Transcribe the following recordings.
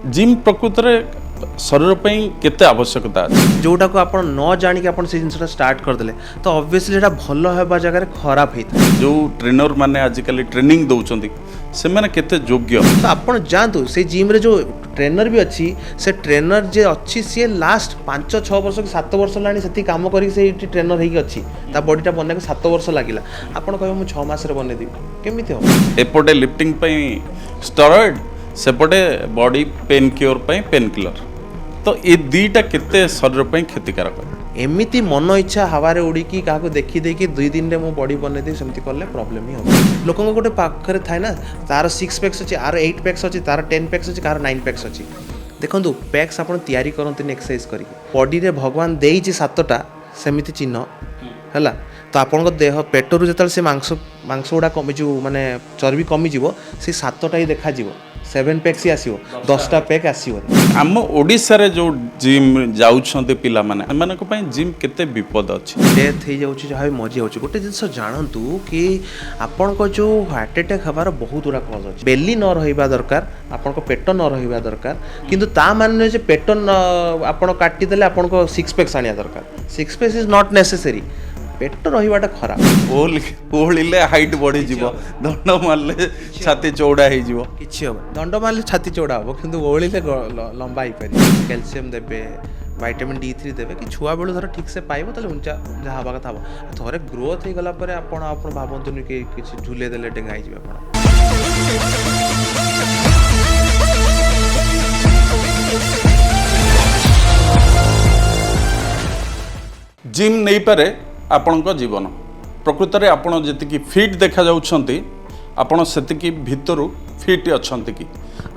Gym प्रकृत शरीर केते आवश्यकता अछि जोटा को आपण न जानी कि आपण से जिनसटा स्टार्ट कर देले तो ऑब्वियसली एटा भलो हेबा जगह रे खराब हेता। जो ट्रेनर माने आजिकली ट्रेनिंग दउचंती से माने केते योग्य तो आपण जानतु से जिम रे जो ट्रेनर भी अच्छी से ट्रेनर जे अच्छी सी लास्ट 5-6 वर्ष कि 7 वर्ष लानी सेती काम करी से ट्रेनर हेकी अच्छी ता बॉडीटा बनने को 7 वर्ष लागिला आपण कहबो मु 6 मास रे बने देबी केमिति हो एपटे लिफ्टिंग पई स्टेरॉइड सेपटे बॉडी पेन क्योर पई पेन किलर तो ये दीटा केते शरीर पई क्षतिकारक एमिति मन इच्छा हवारे उड़ीकी क्या देखी देखी 2 दिन रे मो बॉडी बने दे सेमती करले प्रॉब्लम ही हो। लोकन गोटे पाखरे थाए ना तार 6 पैक्स अछि आर 8 पैक्स अछि तार 10 पैक्स अछि कार 9 पैक्स अछि देखंतु पैक्स आपण तयारी करंतु एक्सरसाइज करी बॉडी रे भगवान देइछि 7टा सेमिति चिन्ह हैला तो आपण देह पेटरू जतल से मांस गुड़ा कमी जो माने चर्बी कमी जीवो से 7टा ही देखा जीवो 7 पैक्स ही आसीबो 10टा पैक आसीबो। आम ओडिसा रे जो जिम जाउछंते पिला माने एमानक पई जिम केते विपद अछि डेथ हे जाउछि जहा मजी होछि गोटे जिंस जानतु कि आपण को जो हार्ट अटैक हबार बहुत गुड़ा कज अछि बेली न रहिबा दरकार आपण को पेट न रहिबा दरकार किंतु ता माने जे पेट आपण काटी देले आपण को 6 पैक्स आनिया दरकार 6 पैक्स इज नॉट नेसेसरी पेट रहिबाटा खराब ओलिले हाइट बढ़ी जीवो दंड मारले छाती चौड़ा हे जीवो किछि हो दंड मारले छाती चौड़ा हो किंतु ओलिले लंबा ही पारि कैल्शियम देबे विटामिन D3 देबे कि छुआ बेलु धर ठीक से पाइबो तले उंचा जहा हवा कथा हबो थोरे ग्रोथ हे गला परे आपण भाबंतुनी कि किछि झुले देले डेंगाई जिवे आपण जिम नहीं पारे आपणक जीवन प्रकृत में आपण जी फिट देखा जाउछंती आपण सेतिकी भितरु फिट अछंती कि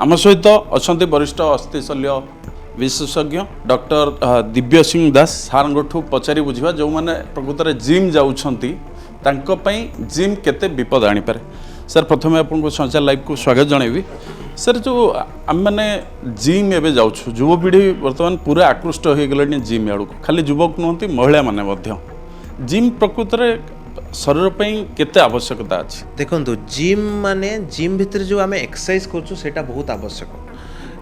आम सहित अच्छा वरिष्ठ अस्थिशल्य विशेषज्ञ डॉक्टर दिव्य सिंह दास सारंगठू पचारि बुझा जो मैंने प्रकृत में जिम जाउछंती तांको पई जिम केते विपद आनी पारे सर प्रथमे आपको संचार लाइव को स्वागत जनइबी सर जो आम मैंने जिम एवं जाऊँ युवपीढ़ी बर्तमान पूरा आकृष्ट हो गले जिम आड़ खाली युवक नुहति महिला माने जिम प्रकृत में शरीर पई केते आवश्यकता अछि देखंतु जिम माने जिम भितर जो आमे एक्सरसाइज करछु सेटा बहुत आवश्यक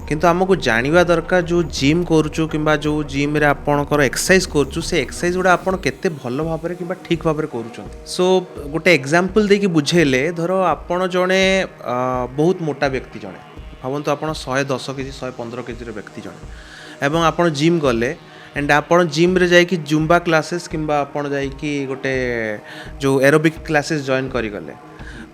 किंतु हमको जानिबा दरकार जो जिम करछु किंबा जो जिम रे आपणकर एक्सरसाइज करछु से एक्सरसाइज गुडा आपण केते भलो भाबरे किंबा ठीक भाबरे करूछंती सो गोटे एग्जांपल देकी बुझेले धरो आपण जणे बहुत मोटा व्यक्ति जणे भावंतु आपण 110 केजी 115 केजी रे व्यक्ति जणे एवं आपण जिम गले एंड आपण जिम रे जाई कि जुम्बा क्लासेस किंबा आपण जाई कि गोटे जो एरोबिक क्लासेस जॉइन करी गले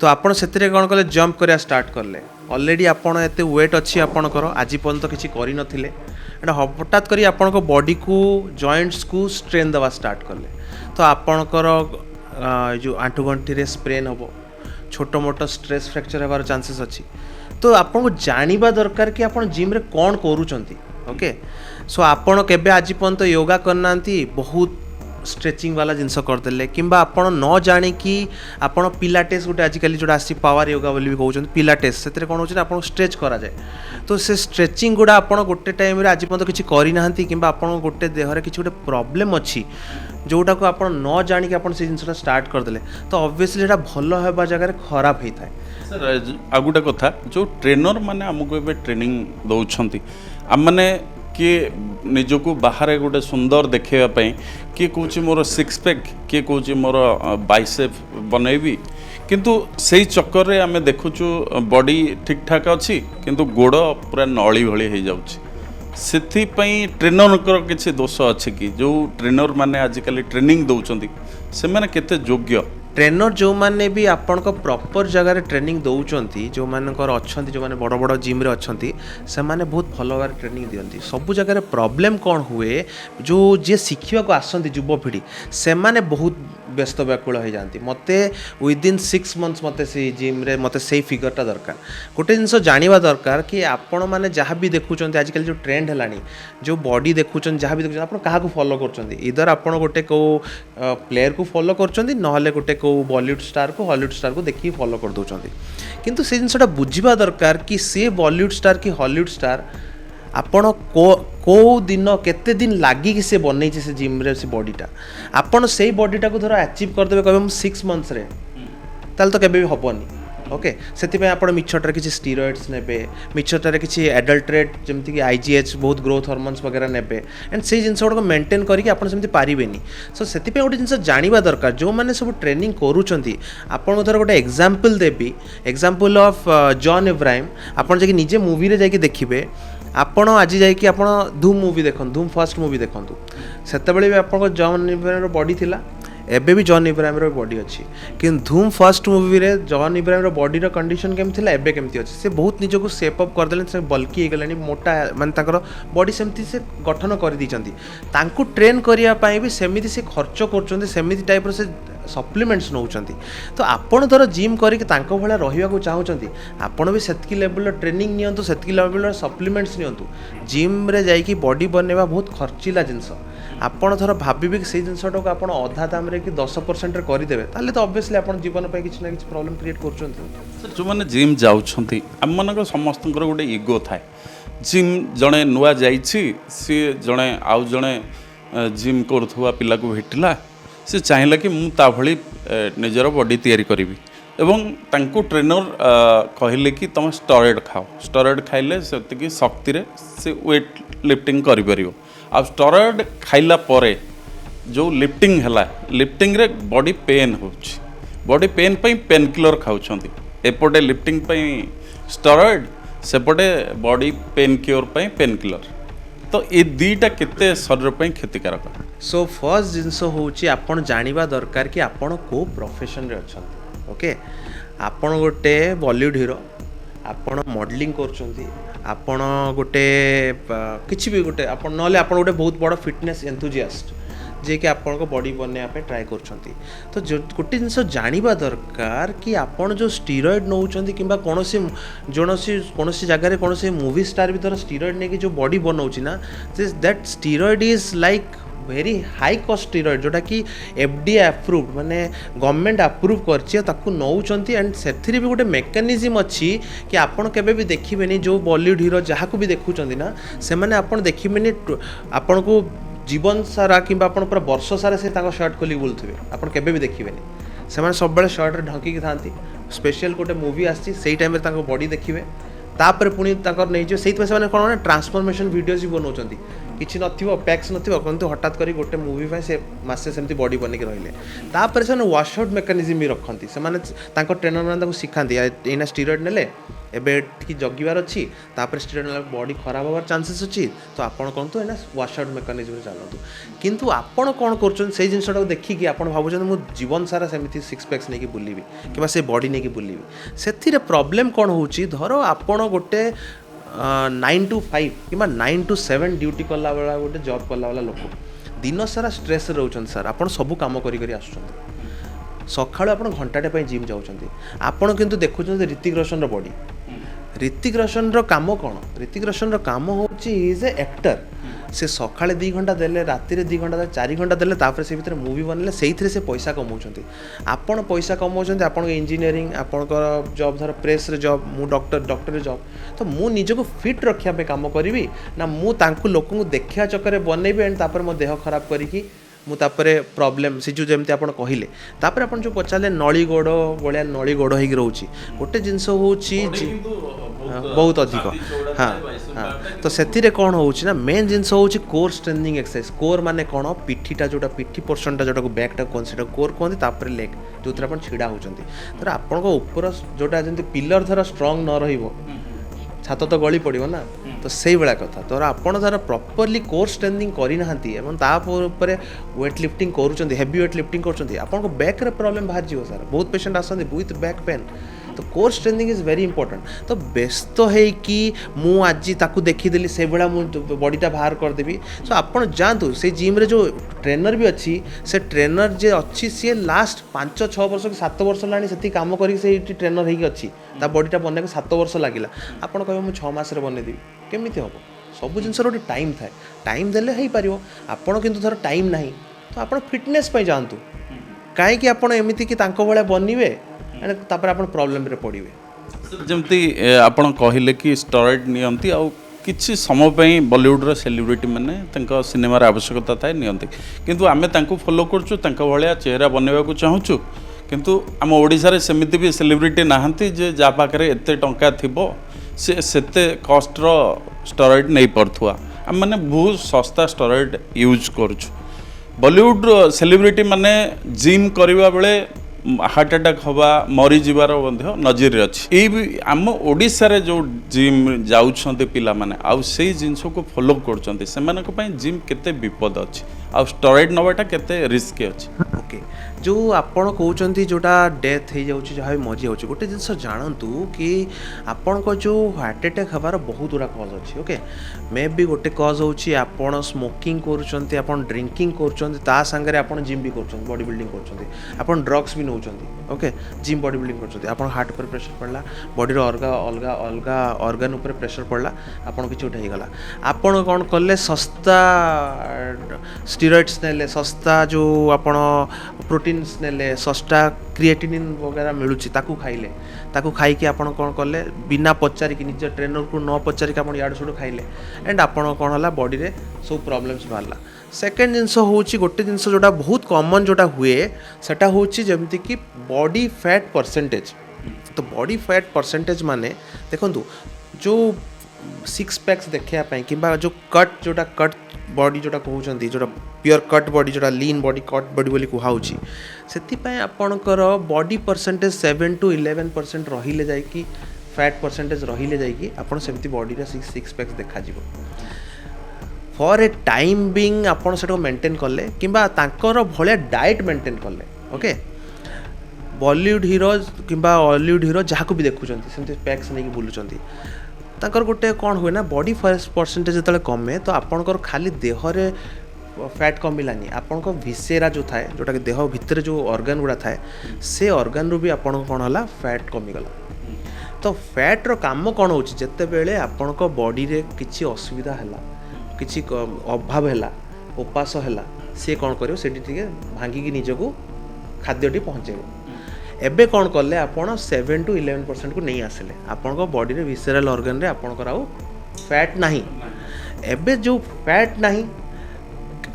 तो आपण सेतरे कोन कले जंप करिया स्टार्ट करले ऑलरेडी आपण एते वेट अछि आपणकर आज पर्यंत किछि करि नथिले एंड हठात करी आपणको बॉडी को जॉइंट्स को स्ट्रेन देवा स्टार्ट करले तो आपणकर जो आंठुगंठी रे स्प्रेन हबो छोटो मोटो स्ट्रेस फ्रैक्चर हेबार चांसेस अछि तो आपको जानिबा दरकार कि आपण जिम रे कोन करूचंती ओके सो आपण केबे आज पर्यंत योगा करनांती बहुत स्ट्रेचिंग वाला जिनस करदेले किंबा आपण न जानी कि आपण पिलाटेस गोटे आजिकल जोटा आसी पावर योगा बोली भी कहउछन पिलाटेस सेतरे कोन होछ आपण स्ट्रेच करा जाए तो से स्ट्रेचिंग गुडा आपण गोटे टाइम रे आज पर्यंत किछि करि नाहंती किंबा आपण गोटे देह रे किछि गोटे प्रॉब्लम अछि जोटा को आपण न जानी कि आपण से जिनसटा स्टार्ट करदेले तो ऑब्वियसली एटा भलो हेबा जगह रे खराब हेथाय सर आ गोटे कथा जो ट्रेनर माने हमको एबे ट्रेनिंग दउछंती आम माने किए निजको बाहर गोटे सुंदर देखापी किए कौच मोर 6 पैक किए कौच मोर बाइसेप बनैबी किंतु से चक्कर रे आमे देखुचु बॉडी ठीक ठाक अच्छी किंतु गोड़ पूरा नली भली हो जाउछि सेथि पई ट्रेनर किसी दोष अच्छी कि जो ट्रेनर माने आजिकल ट्रेनिंग दउचंती से माने केते योग्य ट्रेनर जो माने भी आपण को प्रॉपर जगह ट्रेनिंग दउचंती जो मानकर अछंती जो माने बड़ बड़ जिम रे अछंती से माने बहुत भलो भाବରେ ट्रेनिंग दियंती सब जगह प्रॉब्लम कौन हुए जो जे शिखिबा को आसंती युवपीढ़ी से माने बहुत व्यस्त व्याकुल हो जाती मते विदिन 6 मंथ्स मते से जिम रे मते से फिगरटा दरकार गोटे जिनस जानिबा दरकार कि आपण माने जहाँ भी देखुचंती आजकल जो ट्रेंड हेलानी जो बॉडी देखुचन जहाँ भी देखुचन आपण काहा को फॉलो करचंती इधर आपण गोटे को प्लेयर को फॉलो करचंती नहले गोटे को बॉलीवुड स्टार को हॉलीवुड स्टार को देखिए फॉलो कर दौरान किंतु से जिनसा बुझा दरकार कि सी बॉलीवुड स्टार कि हॉलीवुड स्टार आपण को दिन केते दिन लगी कि से बन से जिम रे से बॉडीटा आपण से बॉडीटा को धर अचीव करदे कहबे 6 मंथ्स रे ताल तो केबे भी हबनी ओके से आप मिछटार किसी स्टीरॉइड्स ने मिछटार किसी एडल्ट्रेट जमीक आईजीएच बहुत ग्रोथ हॉर्मोन्स वगैरह ने एंड से जिन गुड़ा मेंटेन करके आप पारे सो से गोटे जिन जानवा दरकार जो मैंने सब ट्रेनिंग करूँच आपन धर गोटे example Devi example of John Ibrahim आपन जाकि निजे मूवी रे जाकि देखिबे आपण आज जाकि आपण धूम मूवी देखन धूम फर्स्ट मूवी देखंतु सेतेबेले भी आपन जॉन इब्राहिम बॉडी थिला एबे भी जॉन इब्राहिम रो बॉडी अच्छी कि धूम फर्स्ट मूवी रे जॉन इब्राहिम रो बॉडी रो कंडीशन केम थिला एबे केमती अच्छी से बहुत निजको शेप अप कर देले से बल्की हे गेलानी मोटा माने ताकर बॉडी सेमती से गठन कर दी तांकु ट्रेन करिया पई भी सेमिति से खर्च करचंती सेमिति टाइप रो से सप्लीमेंट्स नौचंती तो आपण धर जिम करके तांको भला रहिबा को चाहउचंती आपण भी सेतकी लेवल ट्रेनिंग नियंतु सेतकी लेवल सप्लीमेंट्स नियंतु जिम रे जाई कि बॉडी बनेबा बहुत खर्चिला जिंस आपण थर भाबिबे कि से जिंसटा को आपण अधा दाम रे कि 10% रे करि देबे ताले तो ऑब्वियसली आपण जीवन पे किछ ना किछ प्रॉब्लम क्रिएट करचंती जो माने जिम जाउछंती हम मनक समस्तनकर गोटे इगो थाए जिम जणे नुआ जाइछि सी जणे आउ जणे जिम करथुवा पिला को भेटिला से चाहिला कि मु ता भली निजर बॉडी तैयारी करिवि एवं तांको ट्रेनर कहले कि तुम स्टेरॉइड खाओ स्टेरॉइड खाइले सेतिकी शक्ति रे से वेट लिफ्टिंग करि परियो आ स्टेरॉइड खाइला परे जो लिफ्टिंग हला लिफ्टिंग रे बॉडी पेन होछि बॉडी पेन पई पेन किलर खाउछंती एपटे लिफ्टिंग पई स्टेरॉइड सेपटे बॉडी पेन क्योर पई पेन किलर तो ये दीटा केते शरीर पई क्षतिकारक सो फर्स्ट जिनस होची आपण जानिबा दरकार कि आपण को प्रोफेशन रे अछंती ओके आपण गोटे बॉलीवुड हीरो आपण मॉडलिंग करछंती आपण गोटे किछि भी गोटे आपण नले आपण गोटे बहुत बड़ फिटनेस एंथुजियास्ट जे कि आपण को बॉडी बनने पे ट्राई करछंती तो जो गोटे जिनस जानिबा दरकार कि आपण जो स्टेरॉइड नौचंती किबा कोनोसी कोनोसी जगह रे कोनोसी मूवी स्टार भी तर स्टेरॉइड ने कि जो बॉडी बनौची ना that steroid is like very high cost steroid जोटा कि एफडीए अप्रूव्ड माने गवर्नमेंट अप्रूव करछि ताकू नौचंती एंड सेथिरे भी गोटे मेकानिज्म अच्छी कि आपण केबे भी देखिबेनी जो बॉलीवुड हीरो जहा को भी देखुचंती ना से माने आपण देखिबेनी आपण को जीवन सारा कि पूरा वर्ष सारा से शर्ट खोलिक बुलुवे आप केबे भी देखिबेनी से सब बेले शर्ट ढंकी थांती स्पेशल गोटे मूवी आसी से टाइम बॉडी देखिए तापर पुणी नहीं से कौन ट्रांसफॉर्मेशन वीडियोज भी बनाऊँ किसी नथिबो पैक्स नथिबो किंतु हठात करी गोटे मूवी पे से मासे सेमती बॉडी बन के रहिले तापर से वॉश आउट मेकानिज्म भी रखती से ट्रेनर मैंने शिखाती एना स्टेरॉइड नेले एबे टिके जगिवार अच्छी तापर स्टेरॉइड नेला बॉडी खराब होवार चांसेस अच्छी तो आपण कहतु एना वॉश आउट मेकानिज्म चलतु किंतु आपण कौन कर जिनटा देखिकी आप भावुँ मु जीवन सारा सेमती सिक्स पैक्स नहीं बुलबी कि से बॉडी नहीं बुलबी से प्रॉब्लम कौन होची धर आपण गोटे 9 to 5 कि 9 to 7 ड्यूटी कला वाला गोटे जॉब कला वाला लोक दिन सारा स्ट्रेस रोचन सर आप सब कम करी सकाळु आप घंटाटे जिम जाऊँच आपड़ किंतु देखुं ऋतिक रोशन बॉडी ऋतिक रोशन काम कौन ऋतिक रोशन काम होची इज ए एक्टर से सकाळे 2 घंटा देले राति 2 घंटा 4 घंटा देले तापर से भीतर मूवी बनले सेइथरे से पैसा कमाउछंती आपण पैसा कमाउछंती आपण इंजीनियरिंग आपण जॉब धर प्रेस रे जॉब मु डॉक्टर जॉब तो मु निजको फिट रखिया पे काम करिवि ना मु तांकु लोकंकु देखिया चक्कर बनैबे एंड तापर मो देह खराब करिकी मु तापरे प्रॉब्लम से जो जमती आपण कहिले तापर आपण जो पचाले नळी गोड़ बळिया नळी गोड़ हेक रहउची गोटे जिंस होउची बहुत अधिक हाँ हाँ तो से कौन होउची ना मेन जिनस होउची कोर स्ट्रेंथनिंग एक्सरसाइज कोर माने कौन पिठीटा जोटा पिठी पोर्शनटा जोटा बैकटा कौन से कोर कहते तापर लेग जो आप छिड़ा होती धर आपण ऊपर जोटा जमी पिलर धर स्ट्रंग न रहिबो छात तो गली पड़ो ना तो से भाया कथा तो आपड़ धर प्रॉपर्ली कोर स्ट्रेंथिंग करना वेट लिफ्टिंग करुँच हेवी वेट लिफ्टिंग कर बैक रे प्रॉब्लम बाहर जीव सर बहुत पेशेंट आसते विथ बैक पेन तो core strengthening is very important तो व्यस्त होकि मु आज ताकू देखीदेली से भाया मुझे बॉडीटा बाहर करदेवी सो आपड़ जातु से जिम रे जो ट्रेनर भी अच्छी से ट्रेनर जे अच्छी सी लास्ट 5-6 वर्ष कि 7 वर्ष लानी से काम करी ट्रेनर होगी अच्छी ता बॉडीटा बनने 7 वर्ष लगिला आपड़ कहे मुझे 6 मास बनईदेवी केमी हम सब जिन गोटे टाइम थाए टाइम देले हो पार आपड़ किंतु धर टाइम ना तो आप फिटनेस जातु कहीं आपड़ एमती कि भाया बनवे तापर आप प्रॉब्लम रे पड़े जमती आपण कहले कि स्टेरॉइड नियंती आ किछि समय पे बॉलीवुड रो सेलिब्रिटी माने तंका सिनेमा रे आवश्यकता थाए नियंती किंतु आमे तांको फॉलो करछु तंका भलिया चेहरा बनेबा को चाहूछु କିନ୍ତୁ ଆମ ଓଡ଼ିଶାରେ ସେମିତି ବି ସେଲିବ୍ରିଟି ନାହାନ୍ତି ଯେ ଯାହା ପାଖରେ ଏତେ ଟଙ୍କା ଥିବ ସେ ସେତେ କଷ୍ଟର ଷ୍ଟେରଏଡ଼୍ ନେଇପାରୁଥିବା। ଆମେମାନେ ବହୁତ ଶସ୍ତା ଷ୍ଟେରଏଡ଼୍ ୟୁଜ୍ କରୁଛୁ। ବଲିଉଡ଼ର ସେଲିବ୍ରିଟି ମାନେ ଜିମ୍ କରିବା ବେଳେ ହାର୍ଟ ଆଟାକ୍ ହେବା ମରିଯିବାର ମଧ୍ୟ ନଜିର ଅଛି। ଏଇ ବି ଆମ ଓଡ଼ିଶାରେ ଯେଉଁ ଜିମ୍ ଯାଉଛନ୍ତି ପିଲାମାନେ ଆଉ ସେଇ ଜିନିଷକୁ ଫଲୋ କରୁଛନ୍ତି ସେମାନଙ୍କ ପାଇଁ ଜିମ୍ କେତେ ବିପଦ ଅଛି ଆଉ ଷ୍ଟେରଏଡ଼୍ ନେବାଟା କେତେ ରିସ୍କ ଅଛି। ଓକେ, ଯେଉଁ ଆପଣ କହୁଛନ୍ତି ଯେଉଁଟା ଡେଥ୍ ହେଇଯାଉଛି ଯାହା ବି ମରିଯାଉଛି, ଗୋଟେ ଜିନିଷ ଜାଣନ୍ତୁ କି ଆପଣଙ୍କ ଯେଉଁ ହାର୍ଟ ଆଟାକ୍ ହେବାର ବହୁତ ଗୁଡ଼ା କଜ୍ ଅଛି। ଓକେ, ମେ ବି ଗୋଟେ କଜ୍ ହେଉଛି ଆପଣ ସ୍ମୋକିଂ କରୁଛନ୍ତି, ଆପଣ ଡ୍ରିଙ୍କିଂ କରୁଛନ୍ତି, ତା ସାଙ୍ଗରେ ଆପଣ ଜିମ୍ ବି କରୁଛନ୍ତି, ବଡି ବିଲ୍ଡିଂ କରୁଛନ୍ତି, ଆପଣ ଡ୍ରଗ୍ସ ବି ନେଉଛନ୍ତି। ଓକେ, ଜିମ୍ ବଡି ବିଲ୍ଡିଂ କରୁଛନ୍ତି, ଆପଣ ହାର୍ଟ ଉପରେ ପ୍ରେସର ପଡ଼ିଲା, ବଡ଼ିର ଅଲଗା ଅର୍ଗାନ ଉପରେ ପ୍ରେସର ପଡ଼ିଲା, ଆପଣ କିଛି ଗୋଟେ ହେଇଗଲା, ଆପଣ କ'ଣ କଲେ ଶସ୍ତା ଷ୍ଟିରଏଡ଼୍ସ ନେଲେ, ଶସ୍ତା ଯେଉଁ ଆପଣ ପ୍ରୋଟିନ୍ସ ନେଲେ, ଶସ୍ତା କ୍ରିଏଟିନିନ୍ ବଗେରା ମିଳୁଛି ତାକୁ ଖାଇଲେ, ତାକୁ ଖାଇକି ଆପଣ କ'ଣ କଲେ ବିନା ପଚାରିକି ନିଜ ଟ୍ରେନରକୁ ନ ପଚାରିକି ଆପଣ ଇଆଡ଼ୁ ସିଆଡ଼ୁ ଖାଇଲେ ଆଣ୍ଡ ଆପଣ କ'ଣ ହେଲା ବଡ଼ିରେ ସବୁ ପ୍ରୋବ୍ଲେମ୍ସ ବାହାରିଲା। ସେକେଣ୍ଡ ଜିନିଷ ହେଉଛି ଗୋଟେ ଜିନିଷ ଯେଉଁଟା ବହୁତ କମନ୍ ଯେଉଁଟା ହୁଏ ସେଟା ହେଉଛି ଯେମିତିକି ବଡ଼ି ଫ୍ୟାଟ୍ ପରସେଣ୍ଟେଜ୍। ତ ବଡ଼ି ଫ୍ୟାଟ୍ ପରସେଣ୍ଟେଜ୍ ମାନେ ଦେଖନ୍ତୁ ଯେଉଁ ସିକ୍ସ ପ୍ୟାକ୍ସ ଦେଖିବା ପାଇଁ କିମ୍ବା ଯେଉଁ କଟ୍ ଯେଉଁଟା କଟ୍ ବଡ଼ି ଯେଉଁଟା କହୁଛନ୍ତି ଯେଉଁଟା ପିଓର କଟ୍ ବଡ଼ି ଯେଉଁଟା ଲିନ୍ ବଡ଼ି କଟ୍ ବଡ଼ି ବୋଲି କୁହାହେଉଛି, ସେଥିପାଇଁ ଆପଣଙ୍କର ବଡ଼ି ପରସେଣ୍ଟେଜ୍ 7 to 11% ରହିଲେ ଯାଇକି ଫ୍ୟାଟ୍ ପରସେଣ୍ଟେଜ୍ ରହିଲେ ଯାଇକି ଆପଣ ସେମିତି ବଡ଼ିରେ ସିକ୍ସ ପ୍ୟାକ୍ସ ଦେଖାଯିବ। ଫର୍ ଏ ଟାଇମ୍ ବିଙ୍ଗ ଆପଣ ସେଟାକୁ ମେଣ୍ଟେନ୍ କଲେ କିମ୍ବା ତାଙ୍କର ଭଳିଆ ଡାଏଟ୍ ମେଣ୍ଟେନ୍ କଲେ। ଓକେ, ବଲିଉଡ଼ ହିରୋ କିମ୍ବା ହଲିଉଡ଼ ହିରୋ ଯାହାକୁ ବି ଦେଖୁଛନ୍ତି ସେମିତି ପ୍ୟାକ୍ସ ନେଇକି ବୁଲୁଛନ୍ତି, ତାଙ୍କର ଗୋଟେ କ'ଣ ହୁଏ ନା ବଡ଼ି ପରସେଣ୍ଟେଜ୍ ଯେତେବେଳେ କମେ ତ ଆପଣଙ୍କର ଖାଲି ଦେହରେ ଫ୍ୟାଟ୍ କମିଲାନି, ଆପଣଙ୍କ ଭିସେରା ଯେଉଁ ଥାଏ ଯେଉଁଟାକି ଦେହ ଭିତରେ ଯେଉଁ ଅର୍ଗାନ୍ ଗୁଡ଼ା ଥାଏ ସେ ଅର୍ଗାନ୍ରୁ ବି ଆପଣଙ୍କ କ'ଣ ହେଲା ଫ୍ୟାଟ୍ କମିଗଲା। ତ ଫ୍ୟାଟ୍ର କାମ କ'ଣ ହେଉଛି ଯେତେବେଳେ ଆପଣଙ୍କ ବଡ଼ିରେ କିଛି ଅସୁବିଧା ହେଲା, କିଛି ଅଭାବ ହେଲା, ଉପାସ ହେଲା, ସିଏ କ'ଣ କରିବ ସେଠି ଟିକେ ଭାଙ୍ଗିକି ନିଜକୁ ଖାଦ୍ୟଟି ପହଞ୍ଚାଇବ। ଏବେ କ'ଣ କଲେ ଆପଣ 7 to 11%କୁ ନେଇ ଆସିଲେ, ଆପଣଙ୍କ ବଡ଼ିରେ ଭିସେରାଲ୍ ଅର୍ଗାନ୍ରେ ଆପଣଙ୍କର ଆଉ ଫ୍ୟାଟ୍ ନାହିଁ। ଏବେ ଯେଉଁ ଫ୍ୟାଟ୍ ନାହିଁ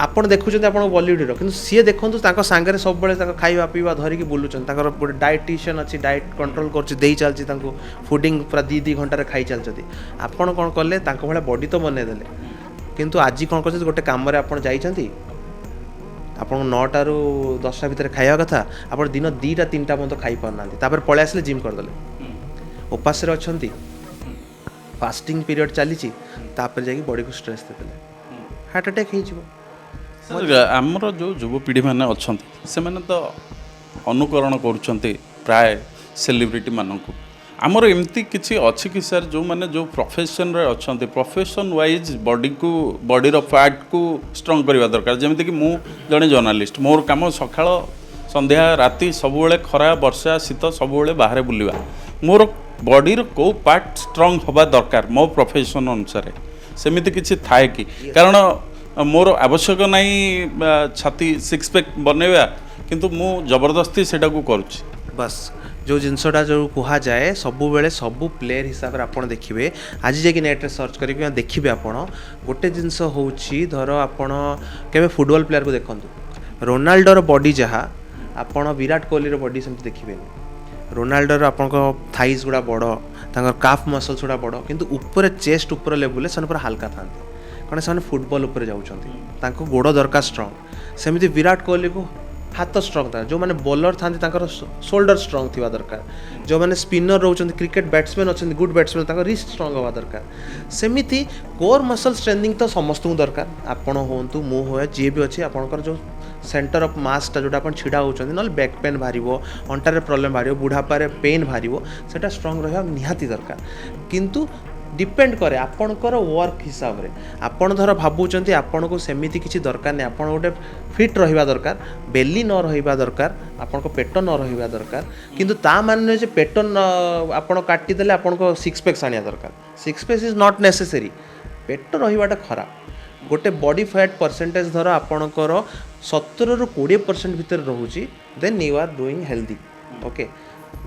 ଆପଣ ଦେଖୁଛନ୍ତି ଆପଣଙ୍କ ବଲିଉଡ଼ ହିରୋ, କିନ୍ତୁ ସିଏ ଦେଖନ୍ତୁ ତାଙ୍କ ସାଙ୍ଗରେ ସବୁବେଳେ ତାଙ୍କ ଖାଇବା ପିଇବା ଧରିକି ବୁଲୁଛନ୍ତି, ତାଙ୍କର ଗୋଟେ ଡାଏଟିସିଆନ୍ ଅଛି, ଡାଏଟ୍ କଣ୍ଟ୍ରୋଲ୍ କରୁଛି, ଦେଇ ଚାଲିଛି ତାଙ୍କୁ ଫୁଡ଼ିଂ ପୁରା 2 ଘଣ୍ଟାରେ ଖାଇ ଚାଲିଛନ୍ତି। ଆପଣ କ'ଣ କଲେ ତାଙ୍କ ଭଳିଆ ବଡ଼ି ତ ବନେଇଦେଲେ, କିନ୍ତୁ ଆଜି କ'ଣ କରୁଛନ୍ତି ଗୋଟେ କାମରେ ଆପଣ ଯାଇଛନ୍ତି, ଆପଣଙ୍କୁ 9ଟାରୁ 10ଟା ଭିତରେ ଖାଇବା କଥା, ଆପଣ ଦିନ 2ଟା 3ଟା ପର୍ଯ୍ୟନ୍ତ ଖାଇପାରୁନାହାନ୍ତି, ତାପରେ ପଳେଇ ଆସିଲେ ଜିମ୍ କରିଦେଲେ, ଉପାସରେ ଅଛନ୍ତି, ଫାଷ୍ଟିଂ ପିରିୟଡ଼ ଚାଲିଛି, ତାପରେ ଯାଇକି ବଡ଼ିକୁ ଷ୍ଟ୍ରେସ୍ ଦେଇଦେଲେ, ହାର୍ଟ ଆଟାକ୍ ହେଇଯିବ। ଆମର ଯେଉଁ ଯୁବପିଢ଼ିମାନେ ଅଛନ୍ତି ସେମାନେ ତ ଅନୁକରଣ କରୁଛନ୍ତି ପ୍ରାୟ ସେଲିବ୍ରିଟିମାନଙ୍କୁ। ଆମର ଏମିତି କିଛି ଅଛି କି ସାର୍ ଯେଉଁମାନେ ଯେଉଁ ପ୍ରଫେସନରେ ଅଛନ୍ତି ପ୍ରଫେସନ୍ ୱାଇଜ୍ ବଡ଼ିର ଫ୍ୟାଟ୍କୁ ଷ୍ଟ୍ରଙ୍ଗ କରିବା ଦରକାର? ଯେମିତିକି ମୁଁ ଜଣେ ଜର୍ଣ୍ଣାଲିଷ୍ଟ, ମୋର କାମ ସକାଳ ସନ୍ଧ୍ୟା ରାତି ସବୁବେଳେ ଖରା ବର୍ଷା ଶୀତ ସବୁବେଳେ ବାହାରେ ବୁଲିବା, ମୋର ବଡ଼ିର କେଉଁ ପାର୍ଟ ଷ୍ଟ୍ରଙ୍ଗ ହେବା ଦରକାର ମୋ ପ୍ରଫେସନ୍ ଅନୁସାରେ ସେମିତି କିଛି ଥାଏ କି? କାରଣ ମୋର ଆବଶ୍ୟକ ନାହିଁ ଛାତି ସିକ୍ସ ପ୍ୟାକ୍ ବନେଇବା, କିନ୍ତୁ ମୁଁ ଜବରଦସ୍ତି ସେଟାକୁ କରୁଛି। ବାସ୍ ଯେଉଁ ଜିନିଷଟା ଯେଉଁ କୁହାଯାଏ ସବୁବେଳେ ସବୁ ପ୍ଲେୟର ହିସାବରେ ଆପଣ ଦେଖିବେ, ଆଜି ଯାଇକି ନେଟ୍ରେ ସର୍ଚ୍ଚ କରିକି ଦେଖିବେ ଆପଣ ଗୋଟେ ଜିନିଷ ହେଉଛି, ଧର ଆପଣ କେବେ ଫୁଟବଲ୍ ପ୍ଲେୟାରକୁ ଦେଖନ୍ତୁ, ରୋନାଲ୍ଡୋର ବଡ଼ି ଯାହା ଆପଣ ବିରାଟ କୋହଲିର ବଡ଼ି ସେମିତି ଦେଖିବେନି। ରୋନାଲ୍ଡୋର ଆପଣଙ୍କ ଥାଇସ୍ ଗୁଡ଼ା ବଡ଼, ତାଙ୍କର କାଫ୍ ମସଲ୍ସ ଗୁଡ଼ା ବଡ଼, କିନ୍ତୁ ଉପରେ ଚେଷ୍ଟ ଉପର ଲେବୁଲ୍ରେ ସେମାନେ ପୁରା ହାଲକା ଥାନ୍ତି, କାରଣ ସେମାନେ ଫୁଟବଲ୍ ଉପରେ ଯାଉଛନ୍ତି, ତାଙ୍କୁ ଗୋଡ଼ ଦରକାର ଷ୍ଟ୍ରଙ୍ଗ। ସେମିତି ବିରାଟ କୋହଲିକୁ ହାତ ଷ୍ଟ୍ରଙ୍ଗ ଥାଏ, ଯେଉଁମାନେ ବୋଲର ଥାନ୍ତି ତାଙ୍କର ସୋଲ୍ଡର ଷ୍ଟ୍ରଙ୍ଗ ଥିବା ଦରକାର, ଯେଉଁମାନେ ସ୍ପିନର ରହୁଛନ୍ତି କ୍ରିକେଟ୍ ବ୍ୟାଟ୍ସମ୍ୟାନ୍ ଅଛନ୍ତି ଗୁଡ୍ ବ୍ୟାଟ୍ସମ୍ୟାନ୍ ତାଙ୍କ ରିଷ୍ଟ ଷ୍ଟ୍ରଙ୍ଗ ହେବା ଦରକାର। ସେମିତି କୋର୍ ମସଲ୍ ଷ୍ଟ୍ରେନ୍ଦିଂ ତ ସମସ୍ତଙ୍କୁ ଦରକାର, ଆପଣ ହୁଅନ୍ତୁ ମୁଁ ହୁଏ ଯିଏ ବି ଅଛି, ଆପଣଙ୍କର ଯେଉଁ ସେଣ୍ଟର ଅଫ୍ ମାସ୍ଟା ଯେଉଁଟା ଆପଣ ଛିଡ଼ା ହେଉଛନ୍ତି, ନହେଲେ ବ୍ୟାକ୍ ପେନ୍ ବାହାରିବ, ଅଣ୍ଟାରେ ପ୍ରୋବ୍ଲେମ୍ ବାହାରିବ, ବୁଢ଼ାପାରେ ପେନ୍ ବାହାରିବ, ସେଇଟା ଷ୍ଟ୍ରଙ୍ଗ ରହିବା ନିହାତି ଦରକାର। କିନ୍ତୁ डिपेंड करे आपणकर वर्क हिसाब रे आपण धर भाबुचंती आपनको सेमिति किछि दरकार नै आपण गोटे फिट रहिबा दरकार बेली न रहिबा दरकार आपनको पेट न रहिबा दरकार किंतु ता माने जे पेट आपण काटी देले आपनको सिक्स पैक आनिया दरकार six pack is not necessary पेट रहिबाटा खराब गोटे बॉडी फैट परसेंटेज धर आपणकर 17 ରୁ 20% भितर रहुची then you are doing healthy okay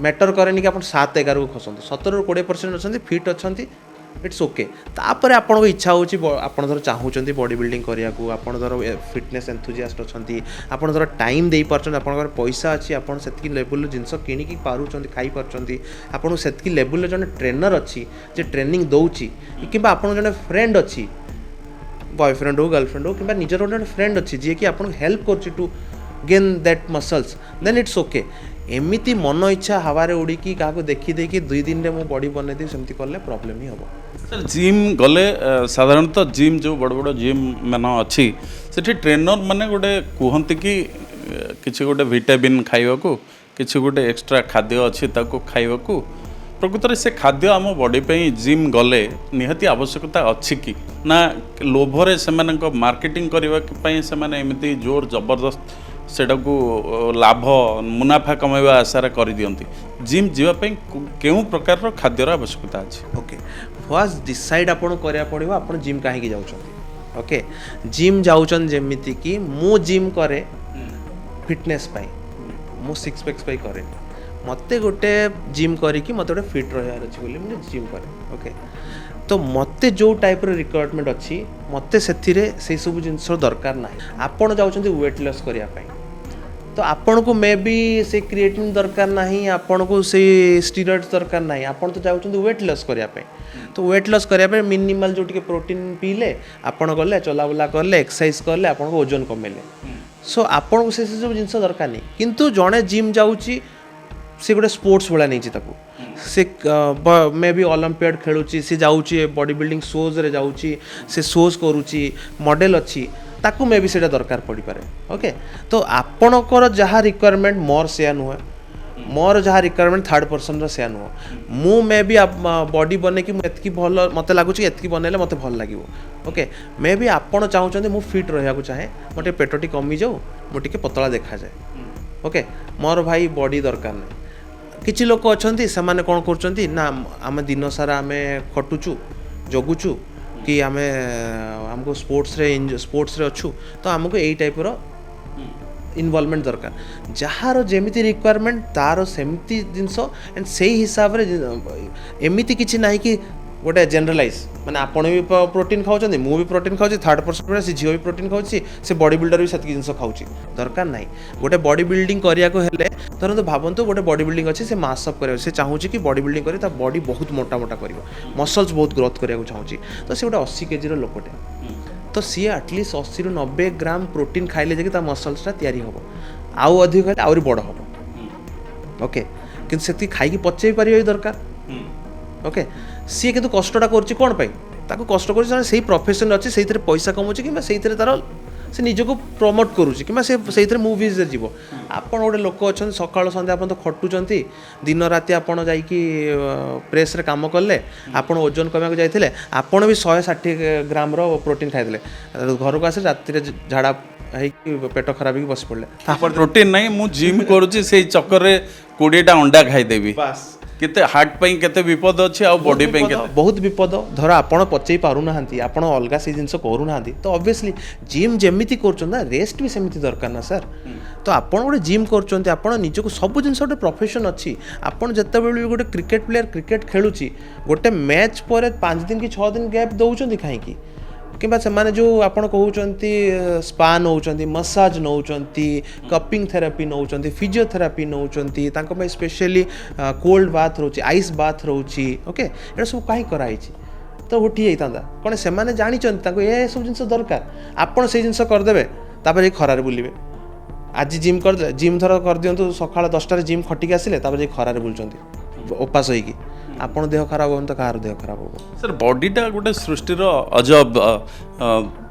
matter करेनि कि आप 7-11 को खसंतु 17 ରୁ 20% अछंती फिट अछंती इट्स ओके तापर आपन इच्छा होची आपन धर चाहूचंती बॉडी बिल्डिंग करिया को आपन धर फिटनेस एंथुजियास्ट अछंती आपन धर टाइम देई परछन आपन घर पैसा अछि आपन सेतकी लेवल जिंस किनी की पारुचंती खाई परछंती आपन सेतकी लेवल जने ट्रेनर अछि जे ट्रेनिंग दउची किबा आपन जने फ्रेंड अछि बॉयफ्रेंड हो गर्लफ्रेंड हो किबा निजर जने फ्रेंड अछि जे कि आपन हेल्प करछि to gain that muscles then it's okay एमिति मन इच्छा हवारे उड़ीकी क्या देखी देखी 2 दिन मो बॉडी बनई दी सेमती कले प्रॉब्लम ही हम सर जिम गले साधारणतः जिम जो बड़ बड़ जिम मान अच्छी सेठी ट्रेनर माने गोटे कहते कि किसी गोटे विटामिन खाइबा को किसी गोटे एक्स्ट्रा खाद्य अच्छी ताको खाइबा को प्रकृत में से खाद्य आम बॉडी पे जिम गले निहाती आवश्यकता अच्छी कि ना लोभरे से मार्केटिंग करने से एमती जोर जबरदस्त सेटा को लाभ मुनाफा कमाइबा आशार कर दियंती जिम जीवाई केउं प्रकार खाद्यर आवश्यकता अच्छी ओके फर्स्ट डिसाइड आपन करिया पड़िबो आपन जिम काहे की जाउछंती ओके जिम जाउछन जेमिति कि मु जिम करे फिटनेस पाई मु सिक्स पैक्स पाई करे मते गोटे जिम करिकी मते गोटे फिट रहयार अछि बोली मु जिम करे ओके तो मते जो टाइप रो रिक्वायरमेंट अछि मते सेथिरे से सब जिंस दरकार नाही आपन जाउछंती वेट लॉस करिया पाई तो आपन को मे बी से क्रिएटिन दरकार नाही आपन को से स्टेरॉइड्स दरकार नाही आपन तो जाउछंती वेट लॉस करिया पाई तो वेट लॉस करिया पाई मिनिमल जो टिके प्रोटीन पीले आपन गले चला बुला करले एक्सरसाइज करले आपन को वजन कमेले सो आपन को से सब जिंस दरकार नहीं किंतु जणे जिम जाउची से गोटे स्पोर्ट्स भाया नहीं ताको से मे बी ओलंपियाड खेलुची से जाउची बॉडी बिल्डिंग शोज रे जाउची से शोज करूची मॉडल अच्छी ताकू मे बी सेटा दरकार पड़ी पारे ओके तो आपणकर जहाँ रिक्वायरमेंट मोर सेया नुहे मोर जहाँ रिक्वायरमेंट थर्ड पर्सन रो सेया नुह मु मे बी बॉडी बने कि एतकी भल मते लागुच एतकी बनेले मते भल लागिवो ओके मे बी आपण चाहूचंदी मु फिट रहिया को चाहे मोटे पेटटी कमी जाऊ मोटिके पतला देखा जाए ओके मोर भाई बॉडी दरकार नहीं किछि लोक अछंती ସେମାନେ कोन करचंती ना आमे दिन सारा आमे खटुचु जगुचु कि आमे हमको स्पोर्ट्स रे अच्छु तो हमको यही टाइप रो इन्वॉल्वमेंट दरकार जहाँ जेमिति रिक्वायरमेंट तार सेमती जिनस एंड से हिसाब रे एमिति किछि नाही कि गोटे जनरलाइज माने आपण भी प्रोटीन खाउछंती मु भी प्रोटीन खाउछि थर्ड पर्सन से झियो भी प्रोटीन खाउछि से बॉडी बिल्डर भी सेतकी जिनस खाउछि दरकार नाही गोटे बॉडी बिल्डिंग करिया को हेले धरंतु भावंतु गोटे बॉडी बिल्डिंग अछि से मास अप करियो से चाहूछि कि बॉडी बिल्डिंग करी ता बॉडी बहुत मोटा मोटा करियो मसल्स बहुत ग्रोथ करिया को चाहूछि तो से गोटे 80 केजी रो लोकटे तो सी एटलिस्ट 80 ରୁ 90 ग्राम प्रोटीन खाइले जे कि ता मसल्स ता तयारी होबो आउ अधिक खाइले आउरी बड़ होबो ओके किंतु सेती खाइ कि पचै परियो दरकार ओके सी किंतु कष्टटा करछि कोन पाई ताको कष्ट करछि से प्रोफेशन अछि सेइतरे पैसा कमौछि कि सेइतरे तार से निजको प्रमोट करूछि कि से मुवीज रे जीवो आपन गोटे लोक अच्छा सकाळ संध्या आपन तो खटुचंती दिन राति आपन जाई कि प्रेस रे काम करले आपन ओजन कमा को जाइथिले आपन भी 160 ग्राम रो प्रोटीन खाइथिले घर को आसे राति रे झाड़ा है कि पेट खराब ही बस पड़ले तापर प्रोटीन नहीं मु जिम करूची से चक्कर रे 20 टा अंडा खाई देबी बस केते हार्ट पई केते विपद अछि आ बॉडी पई केते बहुत विपद धर आपण पचई पारु नाहंती आपण अलगा से जिंस करू नाहंती तो ऑब्वियसली जिम जेमिति करछन ना रेस्ट भी सेमिति दरकार ना सर तो आपण गोटे जिम करछन आपण निजको सब जिंस गोटे प्रोफेशन अछि आपण जत्ते बेले गोटे क्रिकेट प्लेयर क्रिकेट खेलुची गोटे मैच पर 5 दिन की 6 दिन गैप दउचंती काहे की किंबा से माने जो आपण कहउचंती स्पा नउचंती मसाज नउचंती कपिंग थेरापी नउचंती फिजियोथेरापी नउचंती तांको में स्पेशली कोल्ड बाथ रोची आइस बाथ रोची ओके एटा सब काहे कराई छी तो उठी जाइतांदा कोन से माने जानि चंती तांको ए सब जिंस दरकार आपण से जिंस कर देबे तापर खरार बुलिबे आज जिम कर जिम थर कर दियंतु सकाळ 10टा रे जिम खटिक आसिले तापर खरार बुलचंती उपास होइकी आपण देह खराब होन तो कार देह खराब हो सर बॉडीटा गोटे सृष्टिर अजब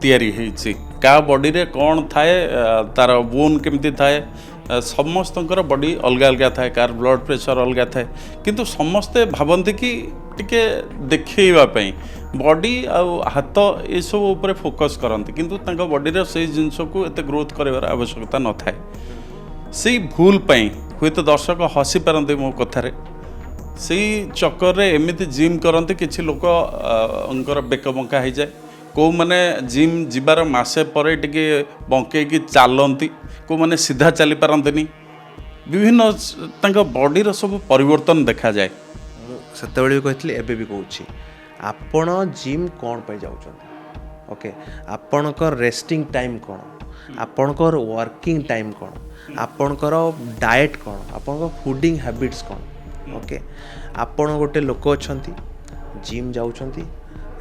तैयारी होइछि का बॉडी रे कौन थाए तार बोन केमती थाए समस्तंकर बॉडी अलग अलग थाए कार ब्लड प्रेशर अलग थाए किंतु समस्ते भावंती कि टिके देखैबा पई बॉडी आ हाथ ये सब ऊपर फोकस करते किंतु तांका बॉडी रे से जिंस को एते ग्रोथ करबार आवश्यकता न थाए से भूल पई हुए तो दर्शक हसी पारंते मो कथारे से चक्कर रे एमिति जिम करते किसी लोक बेक बंका हो जाए कौ मैंने जिम जीवार मसे पर टिके बंकई चलती कौ मैंने सीधा चली पारंतनी विभिन्न तांका बॉडी रो सब परिवर्तन देखा जाए सेतबेले भी कहथि एबे भी कहूछि ଆପଣ ଜିମ୍ କ'ଣ ପାଇଁ ଯାଉଛନ୍ତି, ଓକେ, ଆପଣଙ୍କର ରେଷ୍ଟିଂ ଟାଇମ୍ କ'ଣ, ଆପଣଙ୍କର ୱାର୍କିଂ ଟାଇମ୍ କ'ଣ, ଆପଣଙ୍କର ଡାଏଟ୍ କ'ଣ, ଆପଣଙ୍କର ଫୁଡ଼ିଂ ହ୍ୟାବିଟ୍ସ କ'ଣ, ଓକେ। ଆପଣ ଗୋଟେ ଲୋକ ଅଛନ୍ତି ଜିମ୍ ଯାଉଛନ୍ତି,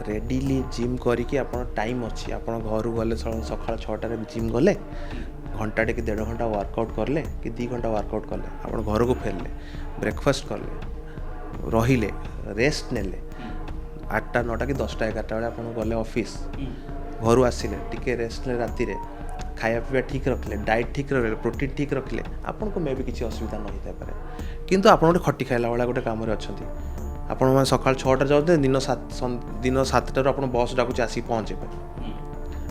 ରେଡ଼ିଲି ଜିମ୍ କରିକି ଆପଣ ଟାଇମ୍ ଅଛି, ଆପଣ ଘରୁ ଗଲେ ସକାଳ 6টাରେ ଜିମ୍ ଗଲେ, ଘଣ୍ଟାଟେ କି 1.5 ଘଣ୍ଟା ୱାର୍କଆଉଟ୍ କଲେ କି 2 ଘଣ୍ଟା ୱାର୍କଆଉଟ୍ କଲେ, ଆପଣ ଘରକୁ ଫେରିଲେ, ବ୍ରେକଫାଷ୍ଟ କଲେ, ରହିଲେ, ରେଷ୍ଟ ନେଲେ, 8ଟା 9ଟା କି 10ଟା 11ଟା ବେଳେ ଆପଣ ଗଲେ ଅଫିସ୍, ଘରୁ ଆସିଲେ ଟିକେ ରେଷ୍ଟ ନେଲେ, ରାତିରେ ଖାଇବା ପିଇବା ଠିକ୍ ରଖିଲେ, ଡାଏଟ୍ ଠିକ୍ ରଖିଲେ, ପ୍ରୋଟିନ୍ ଠିକ୍ ରଖିଲେ, ଆପଣଙ୍କୁ ମେ ବି କିଛି ଅସୁବିଧା ନ ହେଇଥାଇପାରେ। କିନ୍ତୁ ଆପଣ ଗୋଟେ ଖଟି ଖାଇଲା ଭଳିଆ ଗୋଟେ କାମରେ ଅଛନ୍ତି, ଆପଣମାନେ ସକାଳ 6ଟାରେ ଯାଉଛନ୍ତି, ଦିନ 7ଟାରୁ ଆପଣ ବସ୍ ଡାକୁଛି ଆସିକି ପହଞ୍ଚିବେ,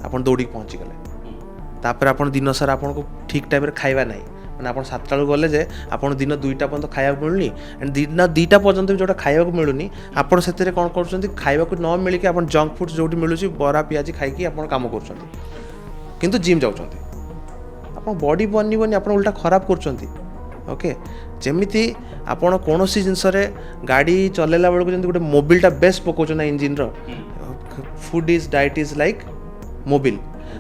ଆପଣ ଦୌଡ଼ିକି ପହଞ୍ଚିଗଲେ, ତାପରେ ଆପଣ ଦିନ ସାରା ଆପଣଙ୍କୁ ଠିକ୍ ଟାଇମ୍ରେ ଖାଇବା ନାହିଁ, ମାନେ ଆପଣ 7ଟା ବେଳକୁ ଗଲେ ଯେ ଆପଣ ଦିନ 2ଟା ପର୍ଯ୍ୟନ୍ତ ଖାଇବାକୁ ମିଳୁନି, ଆଣ୍ଡ ଦିନ 2ଟା ପର୍ଯ୍ୟନ୍ତ ବି ଯେଉଁଟା ଖାଇବାକୁ ମିଳୁନି, ଆପଣ ସେଥିରେ କ'ଣ କରୁଛନ୍ତି, ଖାଇବାକୁ ନ ମିଳିକି ଆପଣ ଜଙ୍କ ଫୁଡ଼୍ସ ଯେଉଁଠି ମିଳୁଛି ବରା ପିଆଜି ଖାଇକି ଆପଣ କାମ କରୁଛନ୍ତି, କିନ୍ତୁ ଜିମ୍ ଯାଉଛନ୍ତି, ଆପଣ ବଡି ବନିବନି, ଆପଣ ଉଲ୍ଟା ଖରାପ କରୁଛନ୍ତି, ଓକେ। ଯେମିତି ଆପଣ କୌଣସି ଜିନିଷରେ ଗାଡ଼ି ଚଲେଇଲା ବେଳକୁ ଯେମିତି ଗୋଟେ ମୋବିଲଟା ବେଷ୍ଟ ପକାଉଛନ୍ତି ନା ଇଞ୍ଜିନ୍ର, food is diet is like mobil,